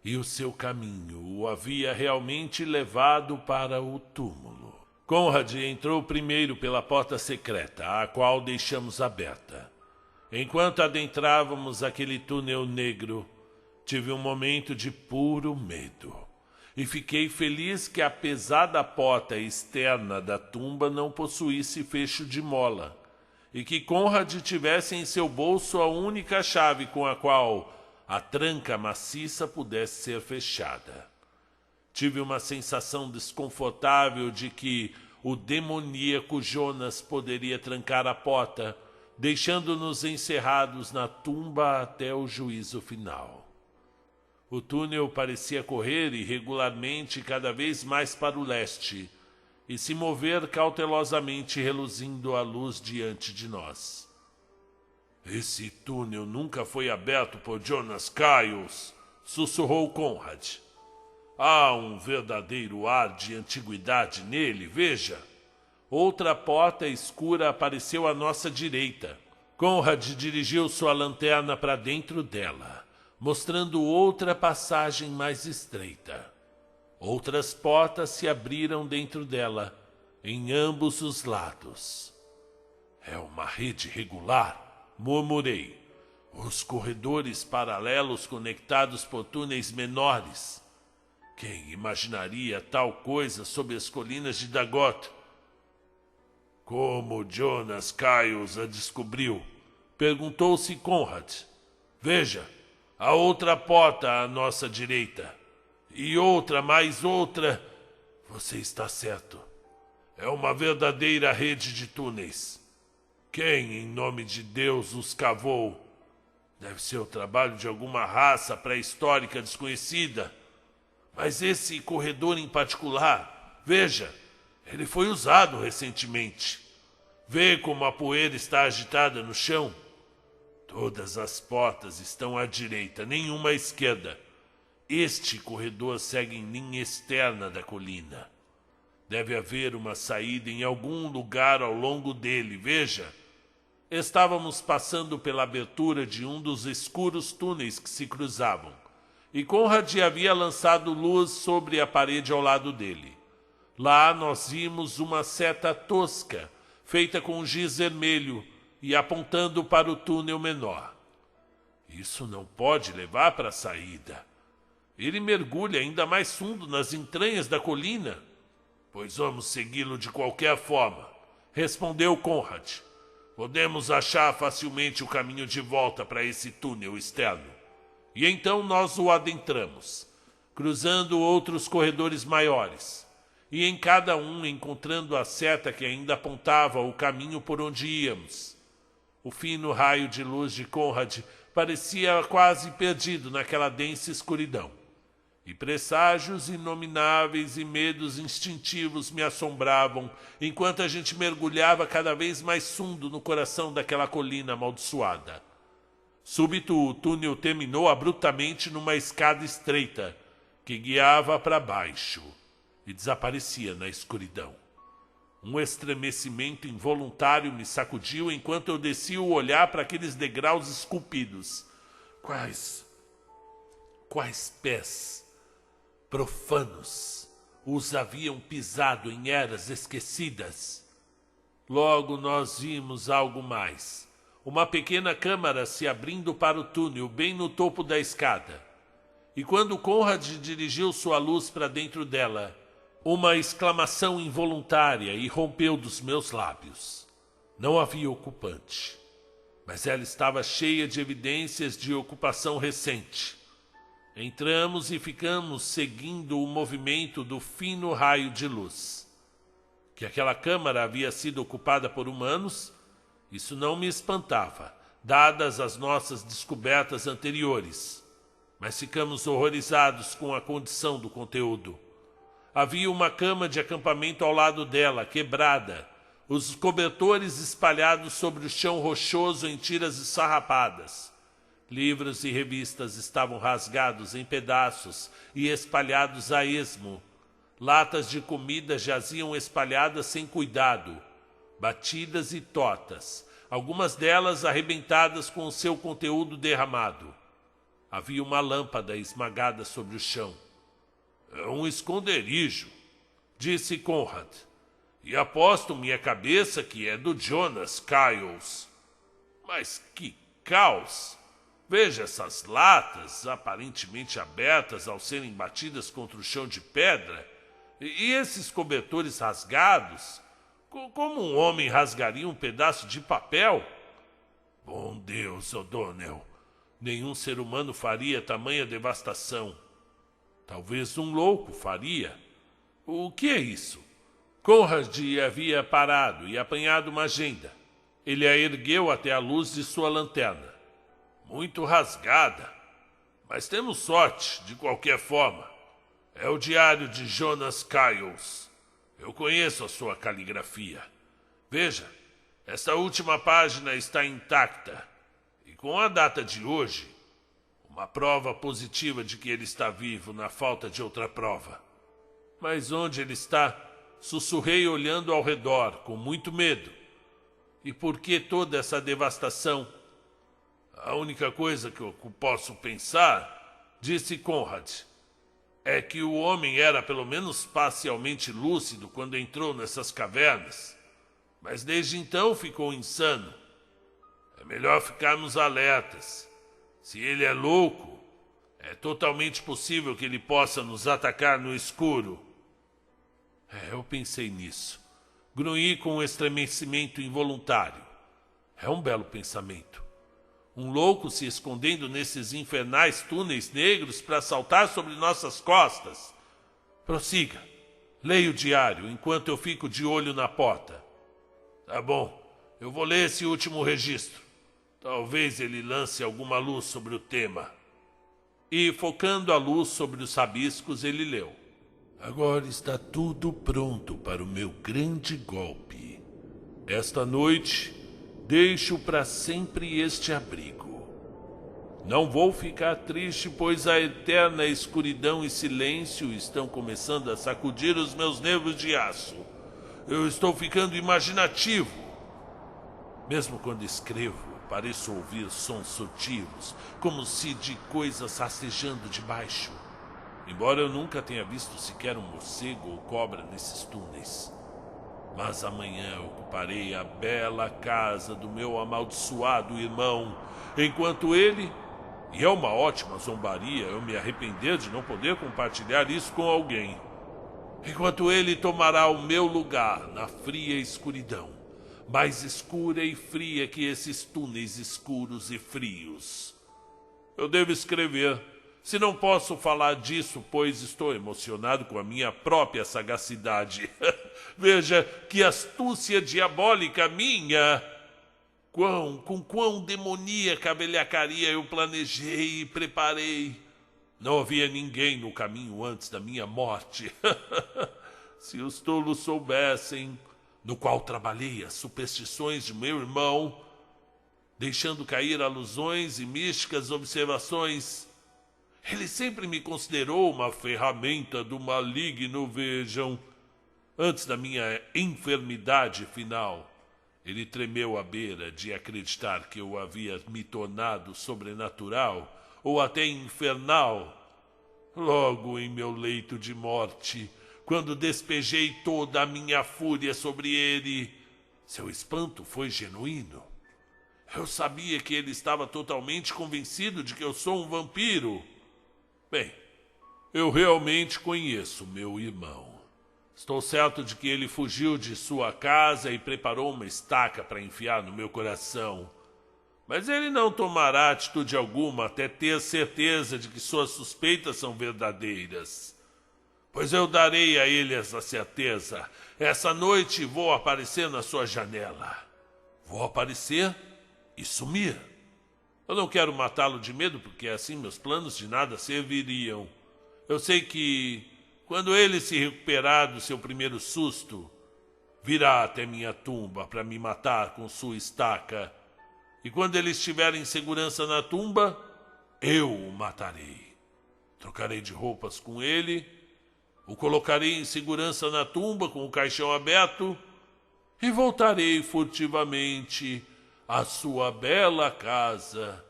E o seu caminho o havia realmente levado para o túmulo. Conrad entrou primeiro pela porta secreta, a qual deixamos aberta. Enquanto adentrávamos aquele túnel negro, tive um momento de puro medo. E fiquei feliz que a pesada porta externa da tumba não possuísse fecho de mola, e que Conrad tivesse em seu bolso a única chave com a qual a tranca maciça pudesse ser fechada. Tive uma sensação desconfortável de que o demoníaco Jonas poderia trancar a porta, deixando-nos encerrados na tumba até o juízo final. O túnel parecia correr irregularmente cada vez mais para o leste e se mover cautelosamente, reluzindo a luz diante de nós. Esse túnel nunca foi aberto por Jonas Giles, sussurrou Conrad. Há um verdadeiro ar de antiguidade nele, veja. Outra porta escura apareceu à nossa direita. Conrad dirigiu sua lanterna para dentro dela, mostrando outra passagem mais estreita. Outras portas se abriram dentro dela, em ambos os lados. É uma rede regular, murmurei. Os corredores paralelos conectados por túneis menores. Quem imaginaria tal coisa sob as colinas de Dagot? Como Jonas Giles a descobriu? Perguntou-se Conrad. Veja, há outra porta à nossa direita. E outra, mais outra. Você está certo. É uma verdadeira rede de túneis. Quem, em nome de Deus, os cavou? Deve ser o trabalho de alguma raça pré-histórica desconhecida. Mas esse corredor em particular, veja, ele foi usado recentemente. Vê como a poeira está agitada no chão? Todas as portas estão à direita, nenhuma à esquerda. Este corredor segue em linha externa da colina. Deve haver uma saída em algum lugar ao longo dele, veja. Estávamos passando pela abertura de um dos escuros túneis que se cruzavam, e Conrad havia lançado luz sobre a parede ao lado dele. Lá nós vimos uma seta tosca, feita com giz vermelho e apontando para o túnel menor. Isso não pode levar para a saída. Ele mergulha ainda mais fundo nas entranhas da colina. Pois vamos segui-lo de qualquer forma, respondeu Conrad. Podemos achar facilmente o caminho de volta para esse túnel externo. E então nós o adentramos, cruzando outros corredores maiores, e em cada um encontrando a seta que ainda apontava o caminho por onde íamos. O fino raio de luz de Conrad parecia quase perdido naquela densa escuridão. E presságios inomináveis e medos instintivos me assombravam, enquanto a gente mergulhava cada vez mais fundo no coração daquela colina amaldiçoada. Súbito, o túnel terminou abruptamente numa escada estreita, que guiava para baixo e desaparecia na escuridão. Um estremecimento involuntário me sacudiu enquanto eu descia o olhar para aqueles degraus esculpidos. Quais pés profanos os haviam pisado em eras esquecidas? Logo nós vimos algo mais. Uma pequena câmara se abrindo para o túnel, bem no topo da escada. E quando Conrad dirigiu sua luz para dentro dela, uma exclamação involuntária irrompeu dos meus lábios. Não havia ocupante, mas ela estava cheia de evidências de ocupação recente. Entramos e ficamos seguindo o movimento do fino raio de luz. Que aquela câmara havia sido ocupada por humanos, isso não me espantava, dadas as nossas descobertas anteriores. Mas ficamos horrorizados com a condição do conteúdo. Havia uma cama de acampamento ao lado dela, quebrada, os cobertores espalhados sobre o chão rochoso em tiras esfarrapadas. Livros e revistas estavam rasgados em pedaços e espalhados a esmo. Latas de comida jaziam espalhadas sem cuidado, batidas e tortas, algumas delas arrebentadas com o seu conteúdo derramado. Havia uma lâmpada esmagada sobre o chão. É um esconderijo, disse Conrad, e aposto minha cabeça que é do Jonas Kyles. Mas que caos! Veja essas latas, aparentemente abertas ao serem batidas contra o chão de pedra, e esses cobertores rasgados. Como um homem rasgaria um pedaço de papel? Bom Deus, O'Donnell, nenhum ser humano faria tamanha devastação. Talvez um louco faria. O que é isso? Conrad havia parado e apanhado uma agenda. Ele a ergueu até a luz de sua lanterna. Muito rasgada. Mas temos sorte, de qualquer forma. É o diário de Jonas Kyles. Eu conheço a sua caligrafia. Veja, esta última página está intacta. E com a data de hoje, uma prova positiva de que ele está vivo na falta de outra prova. Mas onde ele está? Sussurrei olhando ao redor, com muito medo. E por que toda essa devastação? A única coisa que eu posso pensar, disse Conrad, é que o homem era pelo menos parcialmente lúcido quando entrou nessas cavernas. Mas desde então ficou insano. É melhor ficarmos alertas. Se ele é louco, é totalmente possível que ele possa nos atacar no escuro. Eu pensei nisso. Grunhi com um estremecimento involuntário. É um belo pensamento. Um louco se escondendo nesses infernais túneis negros para saltar sobre nossas costas. Prossiga. Leia o diário enquanto eu fico de olho na porta. Tá bom. Eu vou ler esse último registro. Talvez ele lance alguma luz sobre o tema. E, focando a luz sobre os rabiscos, ele leu. Agora está tudo pronto para o meu grande golpe. Esta noite, deixo para sempre este abrigo. Não vou ficar triste, pois a eterna escuridão e silêncio estão começando a sacudir os meus nervos de aço. Eu estou ficando imaginativo. Mesmo quando escrevo, pareço ouvir sons sutis, como se de coisas rastejando debaixo. Embora eu nunca tenha visto sequer um morcego ou cobra nesses túneis. Mas amanhã ocuparei a bela casa do meu amaldiçoado irmão, enquanto ele... E é uma ótima zombaria eu me arrepender de não poder compartilhar isso com alguém. Enquanto ele tomará o meu lugar na fria escuridão, mais escura e fria que esses túneis escuros e frios. Eu devo escrever, se não posso falar disso, pois estou emocionado com a minha própria sagacidade. Veja que astúcia diabólica minha! Com quão demoníaca velhacaria eu planejei e preparei. Não havia ninguém no caminho antes da minha morte. Se os tolos soubessem, no qual trabalhei as superstições de meu irmão, deixando cair alusões e místicas observações. Ele sempre me considerou uma ferramenta do maligno, vejam. Antes da minha enfermidade final, ele tremeu à beira de acreditar que eu havia me tornado sobrenatural ou até infernal. Logo em meu leito de morte, quando despejei toda a minha fúria sobre ele, seu espanto foi genuíno. Eu sabia que ele estava totalmente convencido de que eu sou um vampiro. Bem, eu realmente conheço meu irmão. Estou certo de que ele fugiu de sua casa e preparou uma estaca para enfiar no meu coração. Mas ele não tomará atitude alguma até ter certeza de que suas suspeitas são verdadeiras. Pois eu darei a ele essa certeza. Essa noite vou aparecer na sua janela. Vou aparecer e sumir. Eu não quero matá-lo de medo, porque assim meus planos de nada serviriam. Eu sei que, quando ele se recuperar do seu primeiro susto, virá até minha tumba para me matar com sua estaca. E quando ele estiver em segurança na tumba, eu o matarei. Trocarei de roupas com ele, o colocarei em segurança na tumba com o caixão aberto e voltarei furtivamente à sua bela casa.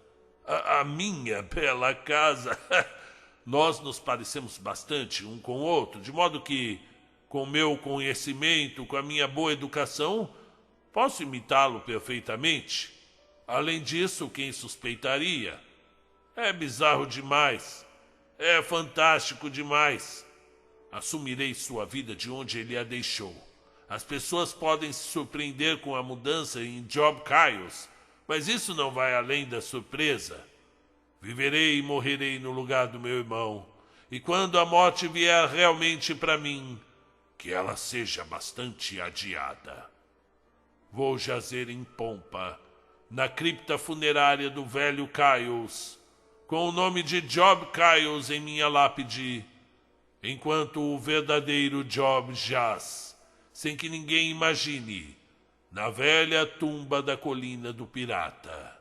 A minha bela casa. Nós nos parecemos bastante um com o outro, de modo que, com meu conhecimento, com a minha boa educação, posso imitá-lo perfeitamente. Além disso, quem suspeitaria? É bizarro demais. É fantástico demais. Assumirei sua vida de onde ele a deixou. As pessoas podem se surpreender com a mudança em Job Giles, mas isso não vai além da surpresa. Viverei e morrerei no lugar do meu irmão. E quando a morte vier realmente para mim, que ela seja bastante adiada. Vou jazer em pompa na cripta funerária do velho Giles, com o nome de Job Giles em minha lápide, enquanto o verdadeiro Job jaz, sem que ninguém imagine, na velha tumba da colina do pirata.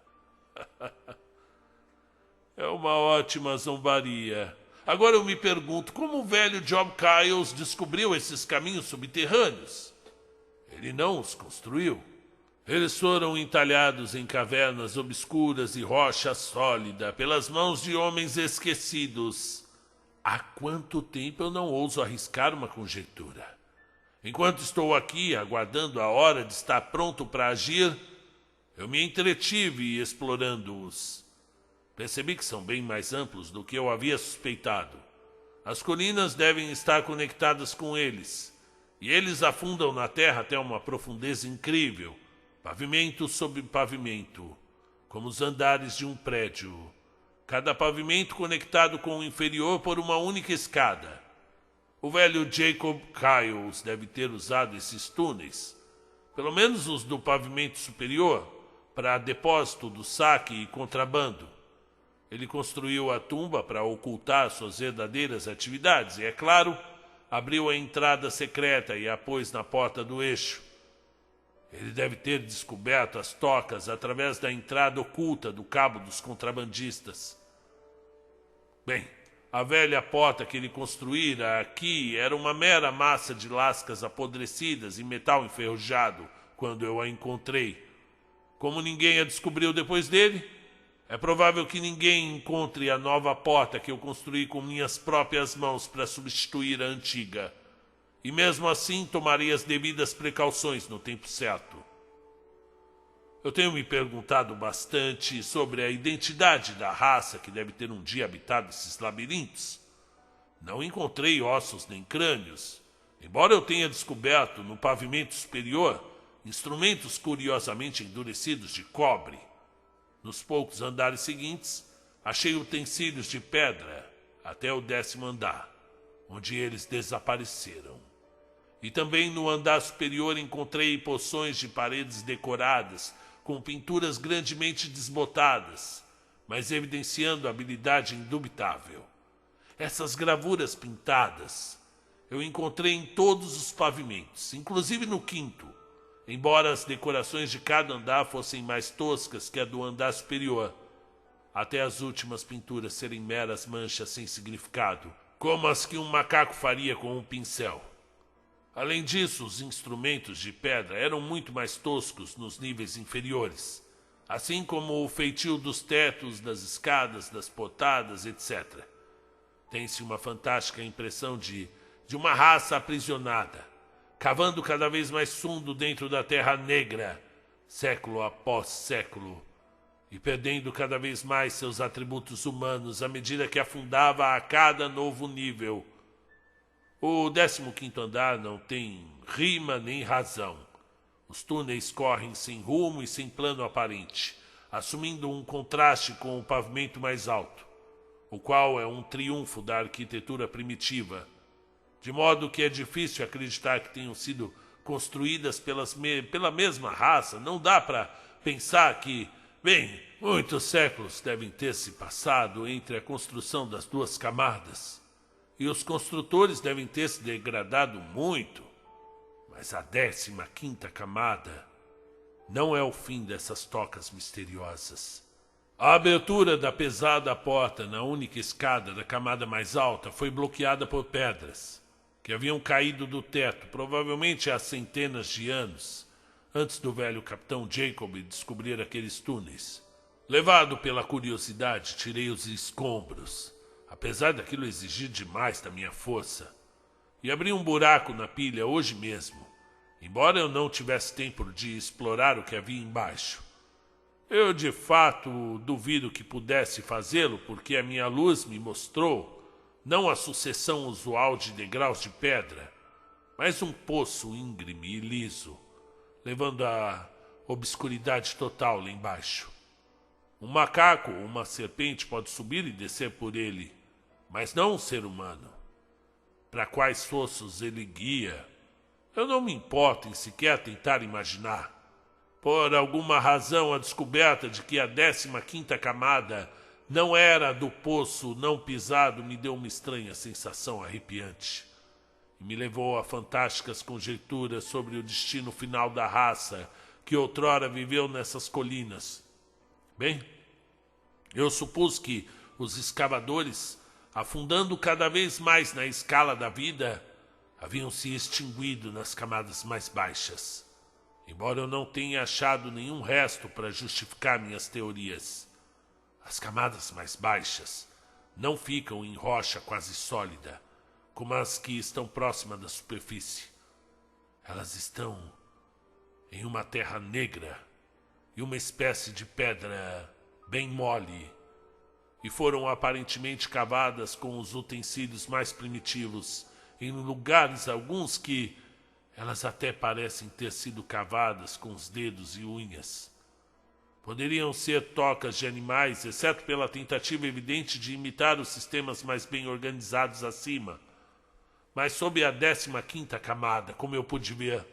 É uma ótima zombaria. Agora eu me pergunto, como o velho Job Giles descobriu esses caminhos subterrâneos? Ele não os construiu. Eles foram entalhados em cavernas obscuras e rocha sólida pelas mãos de homens esquecidos. Há quanto tempo eu não ouso arriscar uma conjectura? Enquanto estou aqui, aguardando a hora de estar pronto para agir, eu me entretive explorando-os. Percebi que são bem mais amplos do que eu havia suspeitado. As colinas devem estar conectadas com eles, e eles afundam na terra até uma profundeza incrível, pavimento sobre pavimento, como os andares de um prédio, cada pavimento conectado com o inferior por uma única escada. O velho Jacob Giles deve ter usado esses túneis, pelo menos os do pavimento superior, para depósito do saque e contrabando. Ele construiu a tumba para ocultar suas verdadeiras atividades e, é claro, abriu a entrada secreta e a pôs na porta do eixo. Ele deve ter descoberto as tocas através da entrada oculta do cabo dos contrabandistas. Bem, a velha porta que ele construíra aqui era uma mera massa de lascas apodrecidas e metal enferrujado quando eu a encontrei. Como ninguém a descobriu depois dele, é provável que ninguém encontre a nova porta que eu construí com minhas próprias mãos para substituir a antiga. E mesmo assim tomarei as devidas precauções no tempo certo. Eu tenho me perguntado bastante sobre a identidade da raça que deve ter um dia habitado esses labirintos. Não encontrei ossos nem crânios, embora eu tenha descoberto no pavimento superior instrumentos curiosamente endurecidos de cobre. Nos poucos andares seguintes, achei utensílios de pedra até o 10º andar, onde eles desapareceram. E também no andar superior encontrei porções de paredes decoradas com pinturas grandemente desbotadas, mas evidenciando habilidade indubitável. essas gravuras pintadas eu encontrei em todos os pavimentos, inclusive no quinto, embora as decorações de cada andar fossem mais toscas que a do andar superior, até as últimas pinturas serem meras manchas sem significado, como as que um macaco faria com um pincel. Além disso, os instrumentos de pedra eram muito mais toscos nos níveis inferiores, assim como o feitio dos tetos, das escadas, das portadas, etc. Tem-se uma fantástica impressão de uma raça aprisionada, cavando cada vez mais fundo dentro da terra negra, século após século, e perdendo cada vez mais seus atributos humanos à medida que afundava a cada novo nível. O 15º andar não tem rima nem razão. Os túneis correm sem rumo e sem plano aparente, assumindo um contraste com o pavimento mais alto, o qual é um triunfo da arquitetura primitiva, de modo que é difícil acreditar que tenham sido construídas pela mesma raça. Não dá para pensar que, bem, muitos séculos devem ter se passado entre a construção das duas camadas, e os construtores devem ter se degradado muito. Mas a 15ª camada não é o fim dessas tocas misteriosas. A abertura da pesada porta na única escada da camada mais alta foi bloqueada por pedras que haviam caído do teto, provavelmente há centenas de anos, antes do velho capitão Jacob descobrir aqueles túneis. Levado pela curiosidade, tirei os escombros, apesar daquilo exigir demais da minha força, e abri um buraco na pilha hoje mesmo, embora eu não tivesse tempo de explorar o que havia embaixo. Eu, de fato, duvido que pudesse fazê-lo, porque a minha luz me mostrou não a sucessão usual de degraus de pedra, mas um poço íngreme e liso, levando à obscuridade total lá embaixo. Um macaco ou uma serpente pode subir e descer por ele, mas não um ser humano. Para quais fossos ele guia, eu não me importo em sequer tentar imaginar. Por alguma razão, a descoberta de que a 15ª camada não era a do poço não pisado me deu uma estranha sensação arrepiante e me levou a fantásticas conjecturas sobre o destino final da raça que outrora viveu nessas colinas. Bem, eu supus que os escavadores, afundando cada vez mais na escala da vida, haviam se extinguido nas camadas mais baixas, embora eu não tenha achado nenhum resto para justificar minhas teorias. As camadas mais baixas não ficam em rocha quase sólida, como as que estão próximas da superfície. Elas estão em uma terra negra e uma espécie de pedra bem mole, e foram aparentemente cavadas com os utensílios mais primitivos, em lugares alguns que elas até parecem ter sido cavadas com os dedos e unhas. Poderiam ser tocas de animais, exceto pela tentativa evidente de imitar os sistemas mais bem organizados acima. Mas sob a 15ª camada, como eu pude ver,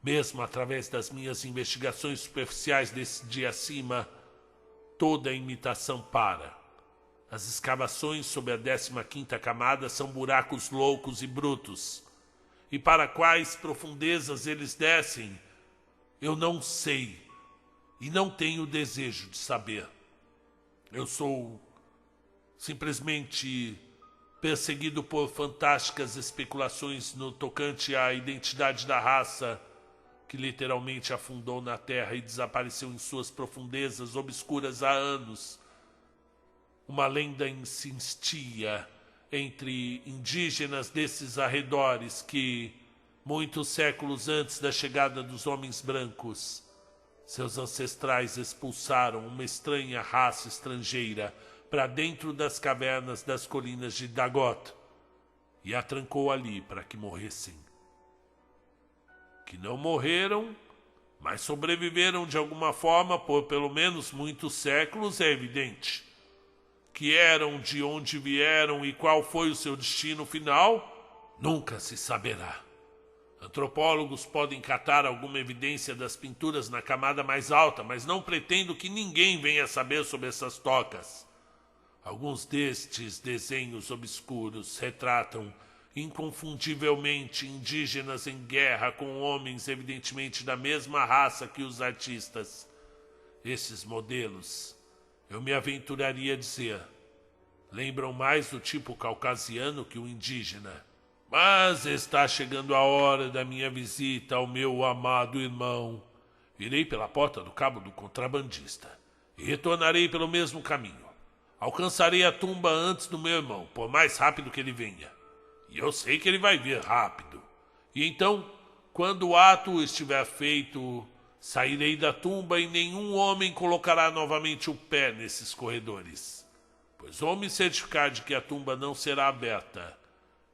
mesmo através das minhas investigações superficiais desse dia acima, toda a imitação para. As escavações sob a 15ª camada são buracos loucos e brutos, e para quais profundezas eles descem, eu não sei. E não tenho desejo de saber. Eu sou simplesmente perseguido por fantásticas especulações no tocante à identidade da raça que literalmente afundou na terra e desapareceu em suas profundezas obscuras há anos. Uma lenda insistia entre indígenas desses arredores que, muitos séculos antes da chegada dos homens brancos, seus ancestrais expulsaram uma estranha raça estrangeira para dentro das cavernas das colinas de Dagot e a trancou ali para que morressem. Que não morreram, mas sobreviveram de alguma forma por pelo menos muitos séculos, é evidente. Que eram, de onde vieram e qual foi o seu destino final, nunca se saberá. Antropólogos podem catar alguma evidência das pinturas na camada mais alta, mas não pretendo que ninguém venha saber sobre essas tocas. Alguns destes desenhos obscuros retratam inconfundivelmente indígenas em guerra com homens evidentemente da mesma raça que os artistas. Esses modelos, eu me aventuraria a dizer, lembram mais do tipo caucasiano que o indígena. Mas está chegando a hora da minha visita ao meu amado irmão. Irei pela porta do cabo do contrabandista e retornarei pelo mesmo caminho. Alcançarei a tumba antes do meu irmão, por mais rápido que ele venha. E eu sei que ele vai vir rápido. E então, quando o ato estiver feito, sairei da tumba e nenhum homem colocará novamente o pé nesses corredores. Pois vou me certificar de que a tumba não será aberta.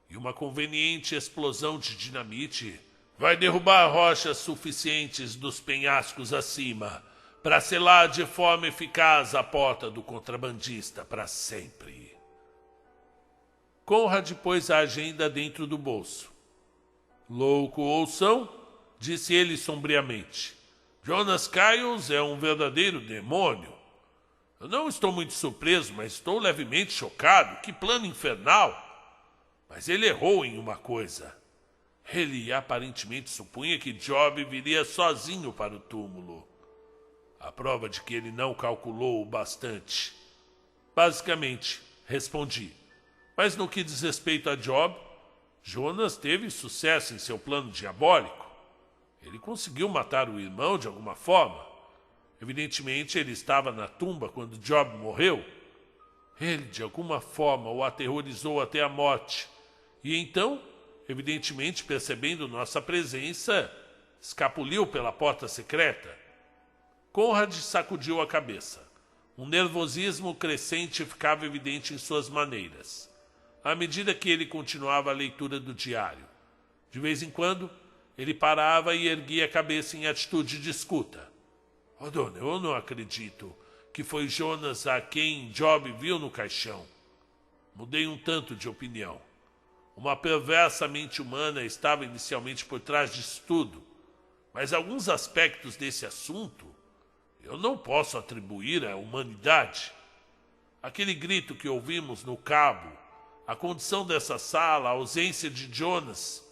E uma conveniente explosão de dinamite vai derrubar rochas suficientes dos penhascos acima para selar de forma eficaz a porta do contrabandista para sempre. Conrad pôs a agenda dentro do bolso. Louco ouçam, disse ele sombriamente. Jonas Kyles é um verdadeiro demônio. Eu não estou muito surpreso, mas estou levemente chocado. Que plano infernal! Mas ele errou em uma coisa. Ele aparentemente supunha que Job viria sozinho para o túmulo. A prova de que ele não calculou o bastante. Basicamente, respondi. Mas no que diz respeito a Job, Jonas teve sucesso em seu plano diabólico. Ele conseguiu matar o irmão de alguma forma. Evidentemente, ele estava na tumba quando Job morreu. Ele, de alguma forma, o aterrorizou até a morte. E então, evidentemente percebendo nossa presença, escapuliu pela porta secreta. Conrad sacudiu a cabeça. Um nervosismo crescente ficava evidente em suas maneiras, à medida que ele continuava a leitura do diário. De vez em quando, ele parava e erguia a cabeça em atitude de escuta. Oh, dona, eu não acredito que foi Jonas a quem Job viu no caixão. Mudei um tanto de opinião. Uma perversa mente humana estava inicialmente por trás disso tudo, mas alguns aspectos desse assunto eu não posso atribuir à humanidade. Aquele grito que ouvimos no cabo, a condição dessa sala, a ausência de Jonas,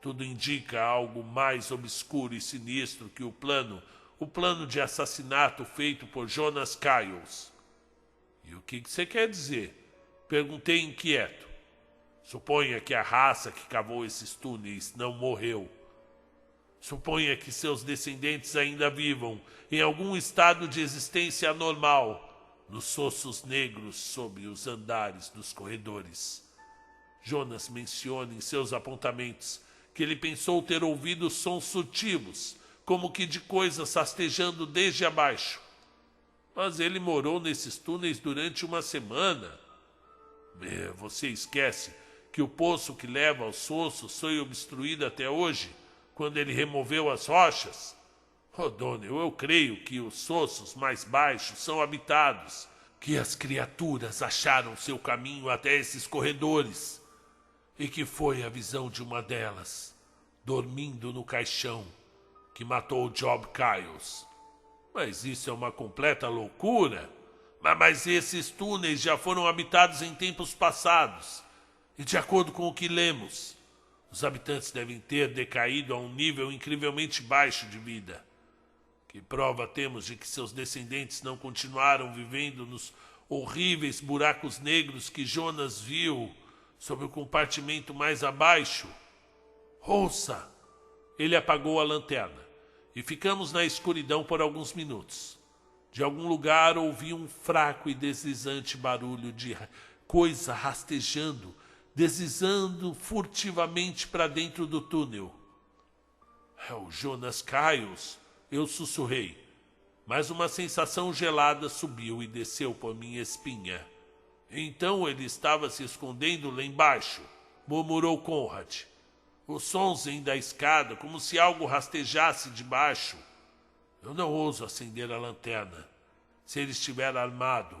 tudo indica algo mais obscuro e sinistro que o plano de assassinato feito por Jonas Kyles. E o que você quer dizer? Perguntei inquieto. Suponha que a raça que cavou esses túneis não morreu. Suponha que seus descendentes ainda vivam em algum estado de existência anormal, nos sossos negros sob os andares dos corredores. Jonas menciona em seus apontamentos que ele pensou ter ouvido sons sutivos, como que de coisas rastejando desde abaixo. Mas ele morou nesses túneis durante uma semana. Você esquece que o poço que leva aos sossos foi obstruído até hoje, quando ele removeu as rochas? O'Donnell, eu creio que os sossos mais baixos são habitados, que as criaturas acharam seu caminho até esses corredores, e que foi a visão de uma delas, dormindo no caixão, que matou Job Kyles. Mas isso é uma completa loucura. Mas esses túneis já foram habitados em tempos passados, e de acordo com o que lemos, os habitantes devem ter decaído a um nível incrivelmente baixo de vida. Que prova temos de que seus descendentes não continuaram vivendo nos horríveis buracos negros que Jonas viu sob o compartimento mais abaixo? Ouça! Ele apagou a lanterna e ficamos na escuridão por alguns minutos. De algum lugar ouvi um fraco e deslizante barulho de coisa rastejando, deslizando furtivamente para dentro do túnel. É o Jonas Kyles, eu sussurrei, mas uma sensação gelada subiu e desceu por minha espinha. Então ele estava se escondendo lá embaixo, murmurou Conrad. Os sons vêm da escada, como se algo rastejasse debaixo. Eu não ouso acender a lanterna. Se ele estiver armado,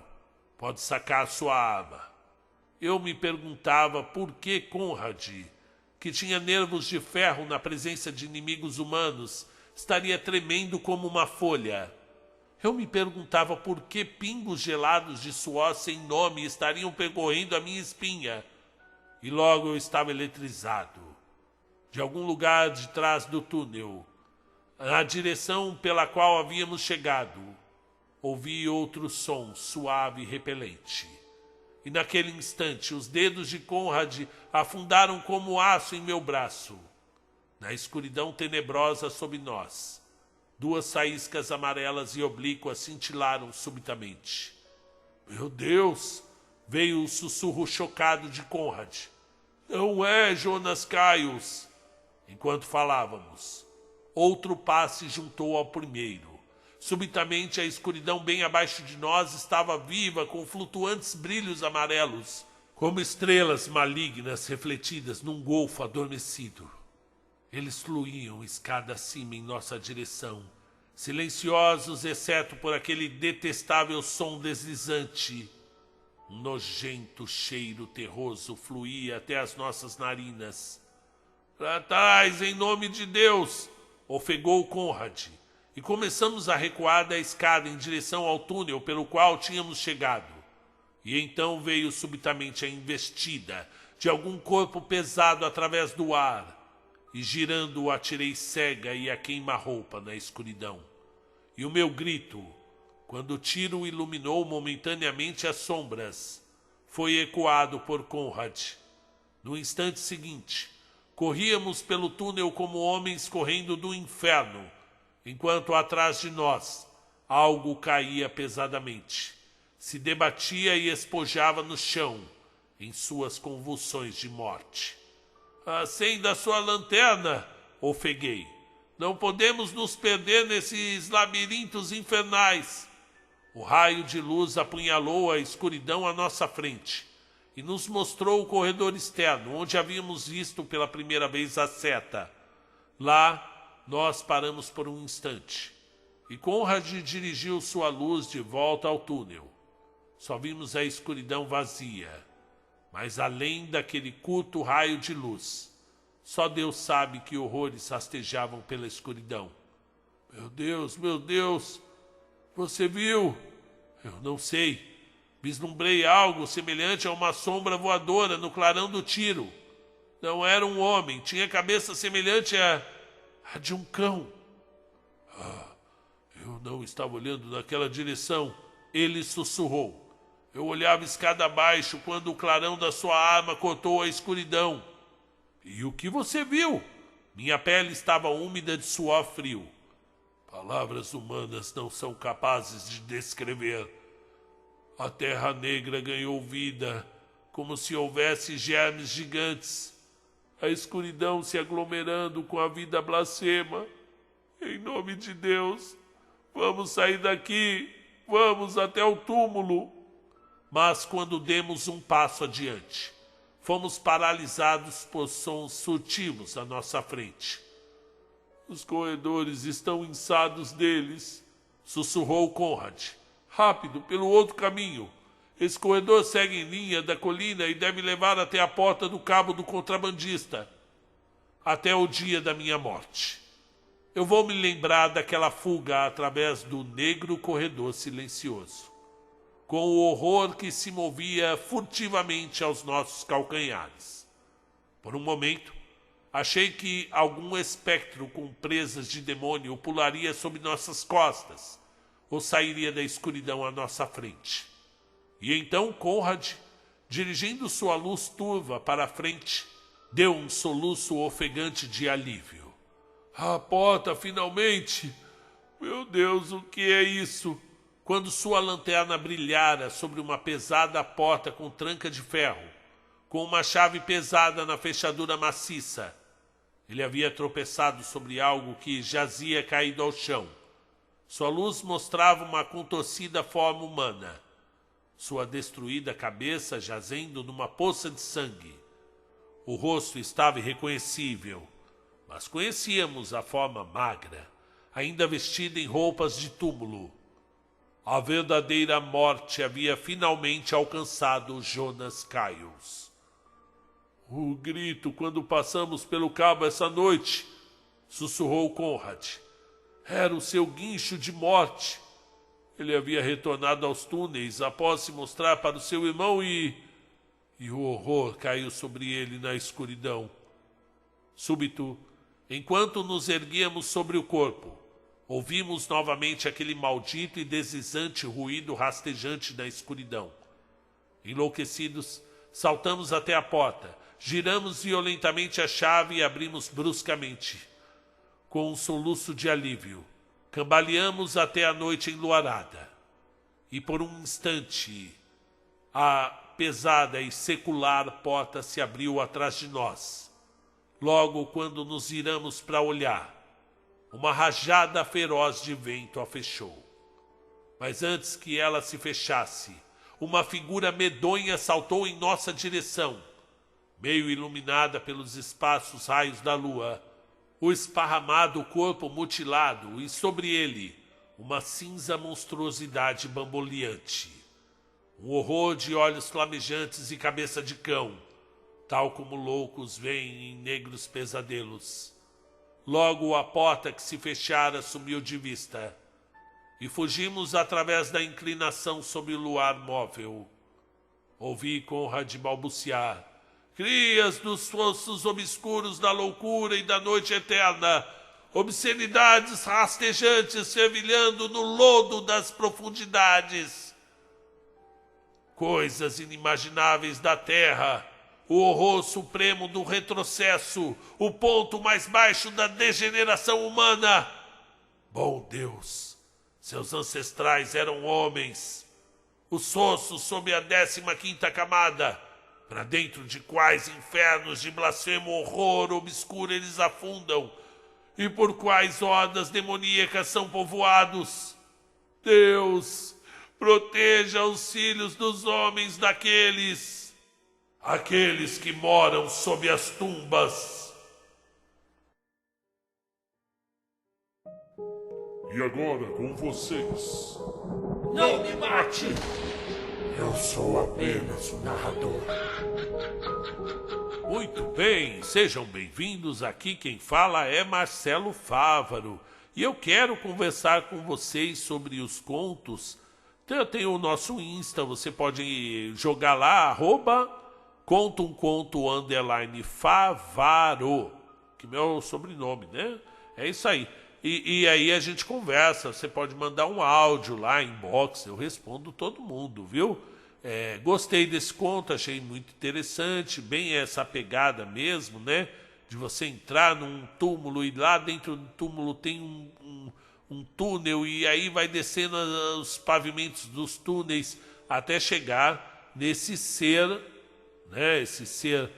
pode sacar sua arma. Eu me perguntava por que Conrad, que tinha nervos de ferro na presença de inimigos humanos, estaria tremendo como uma folha. Eu me perguntava por que pingos gelados de suor sem nome estariam percorrendo a minha espinha. E logo eu estava eletrizado. De algum lugar de trás do túnel, na direção pela qual havíamos chegado, ouvi outro som suave e repelente. E naquele instante os dedos de Conrad afundaram como aço em meu braço. Na escuridão tenebrosa sob nós, 2 faíscas amarelas e oblíquas cintilaram subitamente. Meu Deus! Veio o sussurro chocado de Conrad. Não é Jonas Caios! Enquanto falávamos, outro pá se juntou ao primeiro. Subitamente a escuridão bem abaixo de nós estava viva com flutuantes brilhos amarelos, como estrelas malignas refletidas num golfo adormecido. Eles fluíam escada acima em nossa direção, silenciosos exceto por aquele detestável som deslizante. Um nojento cheiro terroso fluía até as nossas narinas. Para trás, em nome de Deus! Ofegou Conrad. E começamos a recuar da escada em direção ao túnel pelo qual tínhamos chegado. E então veio subitamente a investida de algum corpo pesado através do ar, e girando o atirei cega e a queima-roupa na escuridão. E o meu grito, quando o tiro iluminou momentaneamente as sombras, foi ecoado por Conrad. No instante seguinte, corríamos pelo túnel como homens correndo do inferno, enquanto atrás de nós algo caía pesadamente, se debatia e espojava no chão em suas convulsões de morte. Acenda sua lanterna, ofeguei. Não podemos nos perder nesses labirintos infernais. O raio de luz apunhalou a escuridão à nossa frente e nos mostrou o corredor externo, onde havíamos visto pela primeira vez a seta. Lá, nós paramos por um instante, e Conrad dirigiu sua luz de volta ao túnel. Só vimos a escuridão vazia, mas além daquele curto raio de luz, só Deus sabe que horrores rastejavam pela escuridão. Meu Deus, você viu? Eu não sei. Vislumbrei algo semelhante a uma sombra voadora no clarão do tiro. Não era um homem, tinha cabeça semelhante a de um cão. Eu não estava olhando naquela direção, ele sussurrou. Eu olhava escada abaixo quando o clarão da sua arma cortou a escuridão. E o que você viu? Minha pele estava úmida de suor frio. Palavras humanas não são capazes de descrever. A Terra Negra ganhou vida, como se houvesse germes gigantes. A escuridão se aglomerando com a vida blasfema. Em nome de Deus, vamos sair daqui, vamos até o túmulo. Mas quando demos um passo adiante, fomos paralisados por sons furtivos à nossa frente. Os corredores estão inçados deles, sussurrou Conrad. Rápido, pelo outro caminho. Esse corredor segue em linha da colina e deve levar até a porta do cabo do contrabandista. Até o dia da minha morte. Eu vou me lembrar daquela fuga através do negro corredor silencioso, com o horror que se movia furtivamente aos nossos calcanhares. Por um momento, achei que algum espectro com presas de demônio pularia sobre nossas costas ou sairia da escuridão à nossa frente. E então Conrad, dirigindo sua luz turva para a frente, deu um soluço ofegante de alívio. A porta, finalmente! Meu Deus, o que é isso? Quando sua lanterna brilhara sobre uma pesada porta com tranca de ferro, com uma chave pesada na fechadura maciça, ele havia tropeçado sobre algo que jazia caído ao chão. Sua luz mostrava uma contorcida forma humana, sua destruída cabeça jazendo numa poça de sangue. O rosto estava irreconhecível, mas conhecíamos a forma magra, ainda vestida em roupas de túmulo. A verdadeira morte havia finalmente alcançado Jonas Caios. O grito quando passamos pelo cabo essa noite, sussurrou Conrad. Era o seu guincho de morte. Ele havia retornado aos túneis após se mostrar para o seu irmão e o horror caiu sobre ele na escuridão. Súbito, enquanto nos erguíamos sobre o corpo, ouvimos novamente aquele maldito e deslizante ruído rastejante da escuridão. Enlouquecidos, saltamos até a porta, giramos violentamente a chave e abrimos bruscamente. Com um soluço de alívio, cambaleamos até a noite enluarada. E por um instante, a pesada e secular porta se abriu atrás de nós. Logo, quando nos viramos para olhar, uma rajada feroz de vento a fechou. Mas antes que ela se fechasse, uma figura medonha saltou em nossa direção, meio iluminada pelos esparsos raios da lua, o esparramado corpo mutilado e sobre ele uma cinza monstruosidade bamboleante. Um horror de olhos flamejantes e cabeça de cão, tal como loucos veem em negros pesadelos. Logo a porta que se fechara sumiu de vista, e fugimos através da inclinação sob o luar móvel. Ouvi Conrad balbuciar: crias dos fossos obscuros da loucura e da noite eterna, obscenidades rastejantes fervilhando no lodo das profundidades. Coisas inimagináveis da terra, o horror supremo do retrocesso, o ponto mais baixo da degeneração humana. Bom Deus, seus ancestrais eram homens, os ossos sob a 15ª camada, para dentro de quais infernos de blasfemo horror obscuro eles afundam, e por quais hordas demoníacas são povoados. Deus, proteja os filhos dos homens daqueles, aqueles que moram sob as tumbas. E agora com vocês. Não me mate! Eu sou apenas o narrador. Muito bem, sejam bem-vindos. Aqui quem fala é Marcelo Fávaro. E eu quero conversar com vocês sobre os contos. Tem o nosso Insta, você pode jogar lá, @conta um conto _Favaro, que é meu sobrenome, né? É isso aí. E aí a gente conversa, você pode mandar um áudio lá, inbox, eu respondo todo mundo, viu? Gostei desse conto, achei muito interessante, bem essa pegada mesmo, né? De você entrar num túmulo e lá dentro do túmulo tem um túnel e aí vai descendo os pavimentos dos túneis até chegar nesse ser, né? Esse ser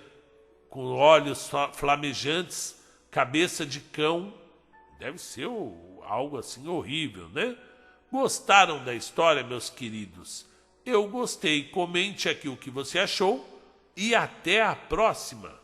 com olhos flamejantes, cabeça de cão. Deve ser algo assim horrível, né? Gostaram da história, meus queridos? Eu gostei. Comente aqui o que você achou e até a próxima!